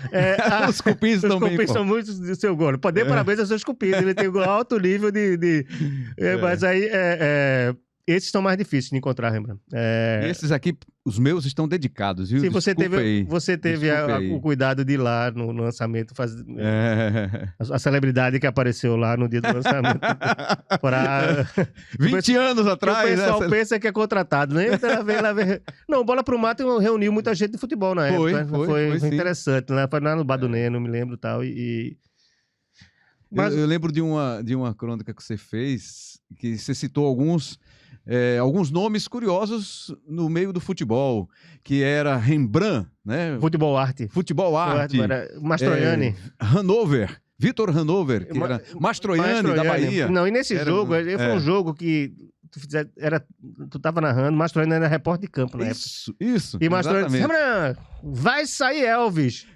Os cupins estão bem informados. Os cupins são muito do seu gosto. Pode dar parabéns aos seus cupins, ele tem um alto nível mas aí esses estão mais difíceis de encontrar, Rembrandt. Esses aqui, os meus estão dedicados, viu? Sim, você teve o cuidado de ir lá no lançamento, a celebridade que apareceu lá no dia do lançamento. 20 anos atrás. O pessoal pensa que é contratado, né? Não, Bola pro Mato reuniu muita gente de futebol na época. Foi interessante, né? Foi lá no Badunê, não me lembro e tal. Mas... Eu lembro de uma crônica que você fez, que você citou alguns nomes curiosos no meio do futebol, que era Rembrandt, né? Futebol arte. Mastroianni. Hannover, Vitor Hannover, que era Mastroianni da Bahia. Não, e nesse jogo, foi um jogo que tu tava narrando, Mastroianni era repórter de campo na época. Isso. E Mastroianni disse: Rembrandt, vai sair Elvis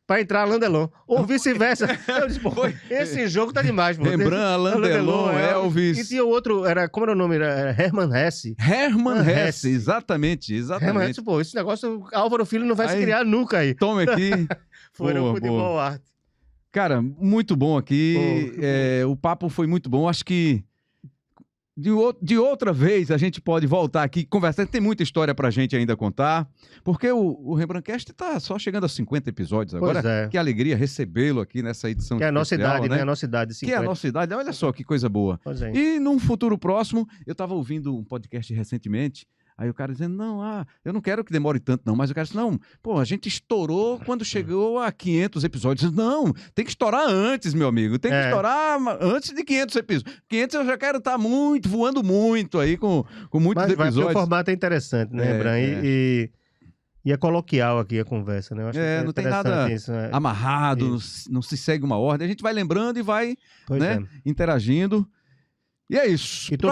pra entrar Alain Delon. Ou vice-versa. Eu disse, esse jogo tá demais, mano. Rembrandt, Alain Delon, Elvis. E tinha o outro, como era o nome? Era Hermann Hesse. Hermann Hesse, exatamente. Hermann Hesse, pô, esse negócio, Álvaro Filho não vai se criar nunca aí. Toma aqui. Foi o futebol arte. Cara, muito bom aqui. O papo foi muito bom. Acho que de outra vez a gente pode voltar aqui e conversar. Tem muita história pra gente ainda contar, porque o Rembrandtcast tá só chegando a 50 episódios agora. Que alegria recebê-lo aqui nessa edição. Que é a nossa idade, né? A nossa idade, 50. Que é a nossa idade. Olha só que coisa boa. E num futuro próximo, eu tava ouvindo um podcast recentemente, aí o cara dizendo, eu não quero que demore tanto não, mas o cara disse, não, pô, a gente estourou quando chegou a 500 episódios. Não, tem que estourar antes, meu amigo, tem que estourar antes de 500 episódios. 500 eu já quero estar voando muito aí com muitos episódios. Mas o formato é interessante, né, Bran? E é coloquial aqui a conversa, né? Eu acho não tem nada isso, amarrado, não se segue uma ordem, a gente vai lembrando e vai interagindo. E é isso. E tô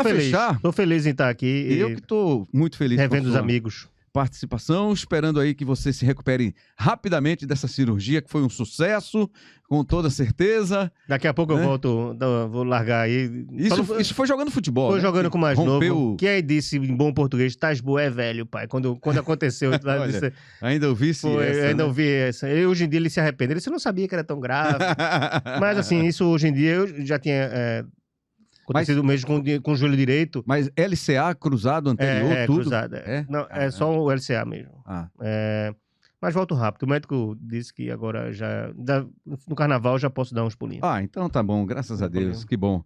feliz em estar aqui. Eu que tô muito feliz. Revendo os amigos. Participação, esperando aí que você se recupere rapidamente dessa cirurgia, que foi um sucesso, com toda certeza. Daqui a pouco eu volto, vou largar aí. Isso foi jogando futebol, Foi jogando com mais novo. O... Que aí disse, em bom português, Tás boa é velho, pai. Quando aconteceu... Olha, disse, ainda ouvi essa. Ainda ouvi essa. E hoje em dia ele se arrepende. Ele disse, eu não sabia que era tão grave. Mas assim, isso hoje em dia eu já tinha... acontecido mesmo com o joelho direito. Mas LCA, cruzado anterior, tudo? Cruzado, Não, é só o LCA mesmo. Mas volto rápido. O médico disse que agora no carnaval já posso dar uns pulinhos. Então tá bom, graças a Deus, que bom.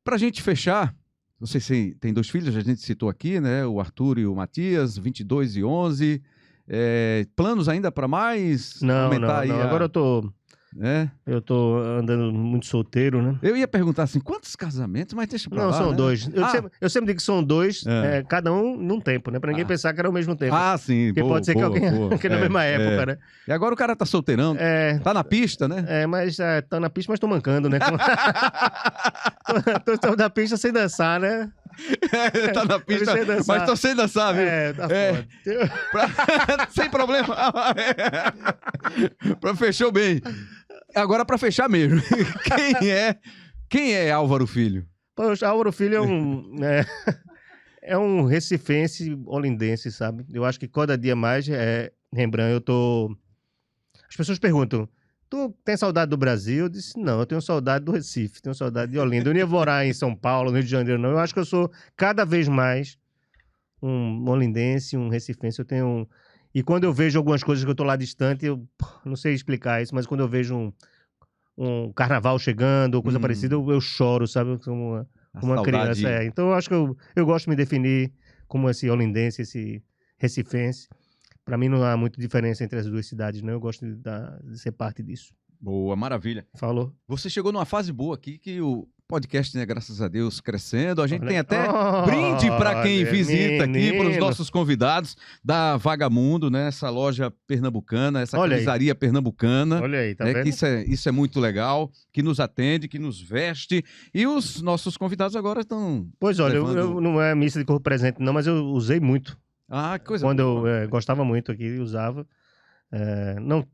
Pra gente fechar, você tem 2 filhos, a gente citou aqui, né? O Arthur e o Matias, 22 e 11. Planos ainda para mais? Não. Agora eu tô andando muito solteiro, né? Eu ia perguntar assim, quantos casamentos? Mas deixa pra lá, são né? 2. Eu sempre digo que são 2, cada um num tempo, né? Pra ninguém pensar que era ao mesmo tempo. Sim. Porque pode ser que alguém que na mesma época, né? E agora o cara tá solteirão, tá na pista, né? Mas tá na pista, mas tô mancando, né? tô na pista sem dançar, né? Tá na pista, mas tô sem dançar, viu? Tá foda. Sem problema. Fechou bem. Agora pra fechar mesmo. Quem é Álvaro Filho? Álvaro Filho é um recifense olindense, sabe? Eu acho que cada dia mais, Rembrandt, as pessoas perguntam, tu tem saudade do Brasil? Eu disse, não, eu tenho saudade do Recife, tenho saudade de Olinda. Eu não ia morar em São Paulo, no Rio de Janeiro, não. Eu acho que eu sou cada vez mais um olindense, um recifense. E quando eu vejo algumas coisas que eu tô lá distante, eu não sei explicar isso, mas quando eu vejo um carnaval chegando ou coisa parecida, eu choro, sabe? Como uma criança. Então eu acho que eu gosto de me definir como esse olindense, esse recifense. para mim não há muita diferença entre as duas cidades, não. Eu gosto de ser parte disso. Boa, maravilha. Falou. Você chegou numa fase boa aqui que o podcast, né, graças a Deus, crescendo. A gente Olha. tem até brinde para quem Olha, visita aqui, para os menino. nossos convidados da Vagamundo, né? Essa loja pernambucana, essa Olha aí. camisaria pernambucana. Olha aí, tá Né, vendo? que isso é muito legal, que nos atende, que nos veste. E os nossos convidados agora estão. Pois olha, levando- eu não é missa de corpo presente não, mas eu usei muito. Ah, que coisa Quando boa. eu gostava muito aqui, usava.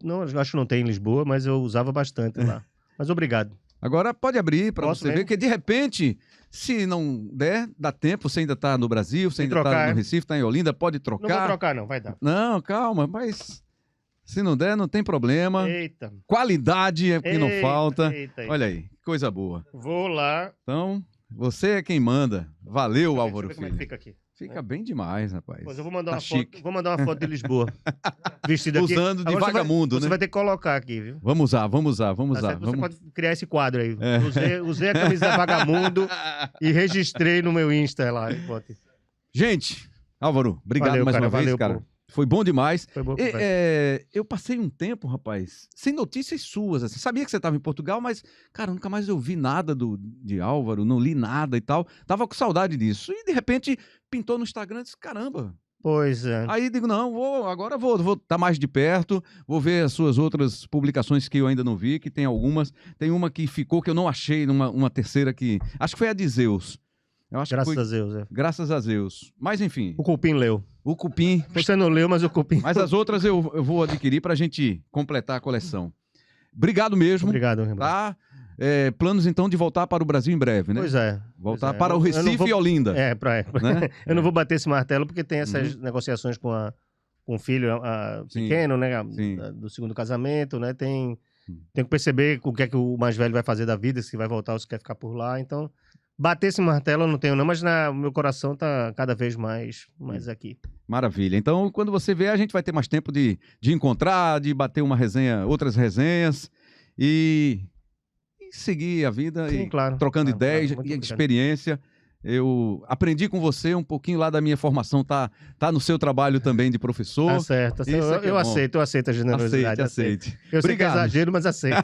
Não, acho que não tem em Lisboa, mas eu usava bastante lá. Mas obrigado. Agora pode abrir para Posso você ver mesmo? que de repente, se não der, dá tempo, você ainda está no Brasil, você Sem ainda está trocar, no é? Recife, está em Olinda, pode Não vou trocar. trocar não, vai dar. Não, calma, mas se não der, não tem problema. Eita. Qualidade é o que não Eita, falta. eita. Olha aí, que coisa boa. Vou lá. Então, você é quem manda. Valeu, Deixa eu Álvaro ver como é Filho. que fica aqui. Fica bem demais, rapaz. Pois eu vou mandar Tá uma chique. foto. Vou mandar uma foto de Lisboa. Vestido aqui. Usando de Agora vagamundo, você né? vai ter que colocar aqui, viu? Vamos usar, vamos usar, vamos Tá usar. certo? Você Vamos... pode criar esse quadro aí. É. Usei a camisa da Vagamundo e registrei no meu Insta lá. Bote. Gente, Álvaro, obrigado Valeu, mais cara, uma vez, valeu, cara. pô. Foi bom demais. Foi boa E, conversa. eu passei um tempo, rapaz, sem notícias suas. Assim. Sabia que você estava em Portugal, mas, cara, nunca mais eu vi nada de Álvaro, não li nada e tal. Tava com saudade disso. E, de repente, pintou no Instagram e disse, caramba. Pois é. Aí digo, não, agora vou estar mais de perto, vou ver as suas outras publicações que eu ainda não vi, que tem algumas. Tem uma que ficou, que eu não achei, uma terceira que... Acho que foi a de Zeus. Eu acho Graças que foi... a Deus. É. Graças a Zeus. Mas, enfim, O Cupim leu. o Cupim... Você não leu, mas o Cupim. Mas as outras eu vou adquirir para a gente completar a coleção. Obrigado mesmo. Obrigado, Rembrandt. Tá? Planos, então, de voltar para o Brasil em breve, né? Pois é. Voltar pois é. para o Eu não Recife vou- e Olinda. Né? Eu não vou bater esse martelo porque tem essas Uhum. negociações com o filho Sim, pequeno, né? sim. Do segundo casamento, né? Tem que perceber o que é que o mais velho vai fazer da vida, se vai voltar ou se quer ficar por lá. Então, bater esse martelo eu não tenho não, mas o meu coração tá cada vez mais aqui. Maravilha. Então, quando você vier, a gente vai ter mais tempo de encontrar, de bater uma resenha, outras resenhas e seguir a vida Sim, e claro. trocando Claro, ideias claro. Muito e obrigado. experiência. Eu aprendi com você um pouquinho lá da minha formação, tá no seu trabalho também de professor. Tá certo. Isso é que é Eu bom. aceito a generosidade. Aceite. Eu sei que é Obrigado. exagero, mas aceito.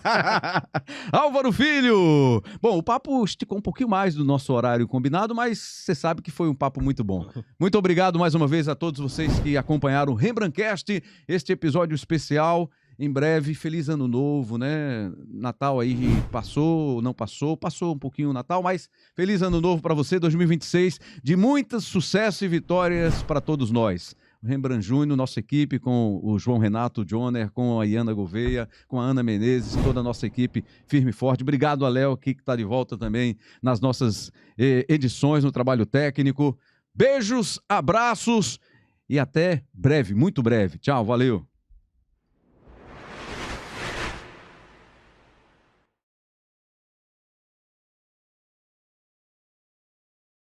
Álvaro Filho! Bom, o papo esticou um pouquinho mais do nosso horário combinado, mas você sabe que foi um papo muito bom. Muito obrigado mais uma vez a todos vocês que acompanharam o Rembrandtcast, este episódio especial. Em breve, feliz ano novo, né? Natal aí passou, não passou, passou um pouquinho o Natal, mas feliz ano novo para você, 2026, de muito sucesso e vitórias para todos nós. O Rembrandt Júnior, nossa equipe, com o João Renato Joner, com a Iana Gouveia, com a Ana Menezes, toda a nossa equipe firme e forte. Obrigado a Léo aqui que está de volta também nas nossas edições, no trabalho técnico. Beijos, abraços e até breve, muito breve. Tchau, valeu.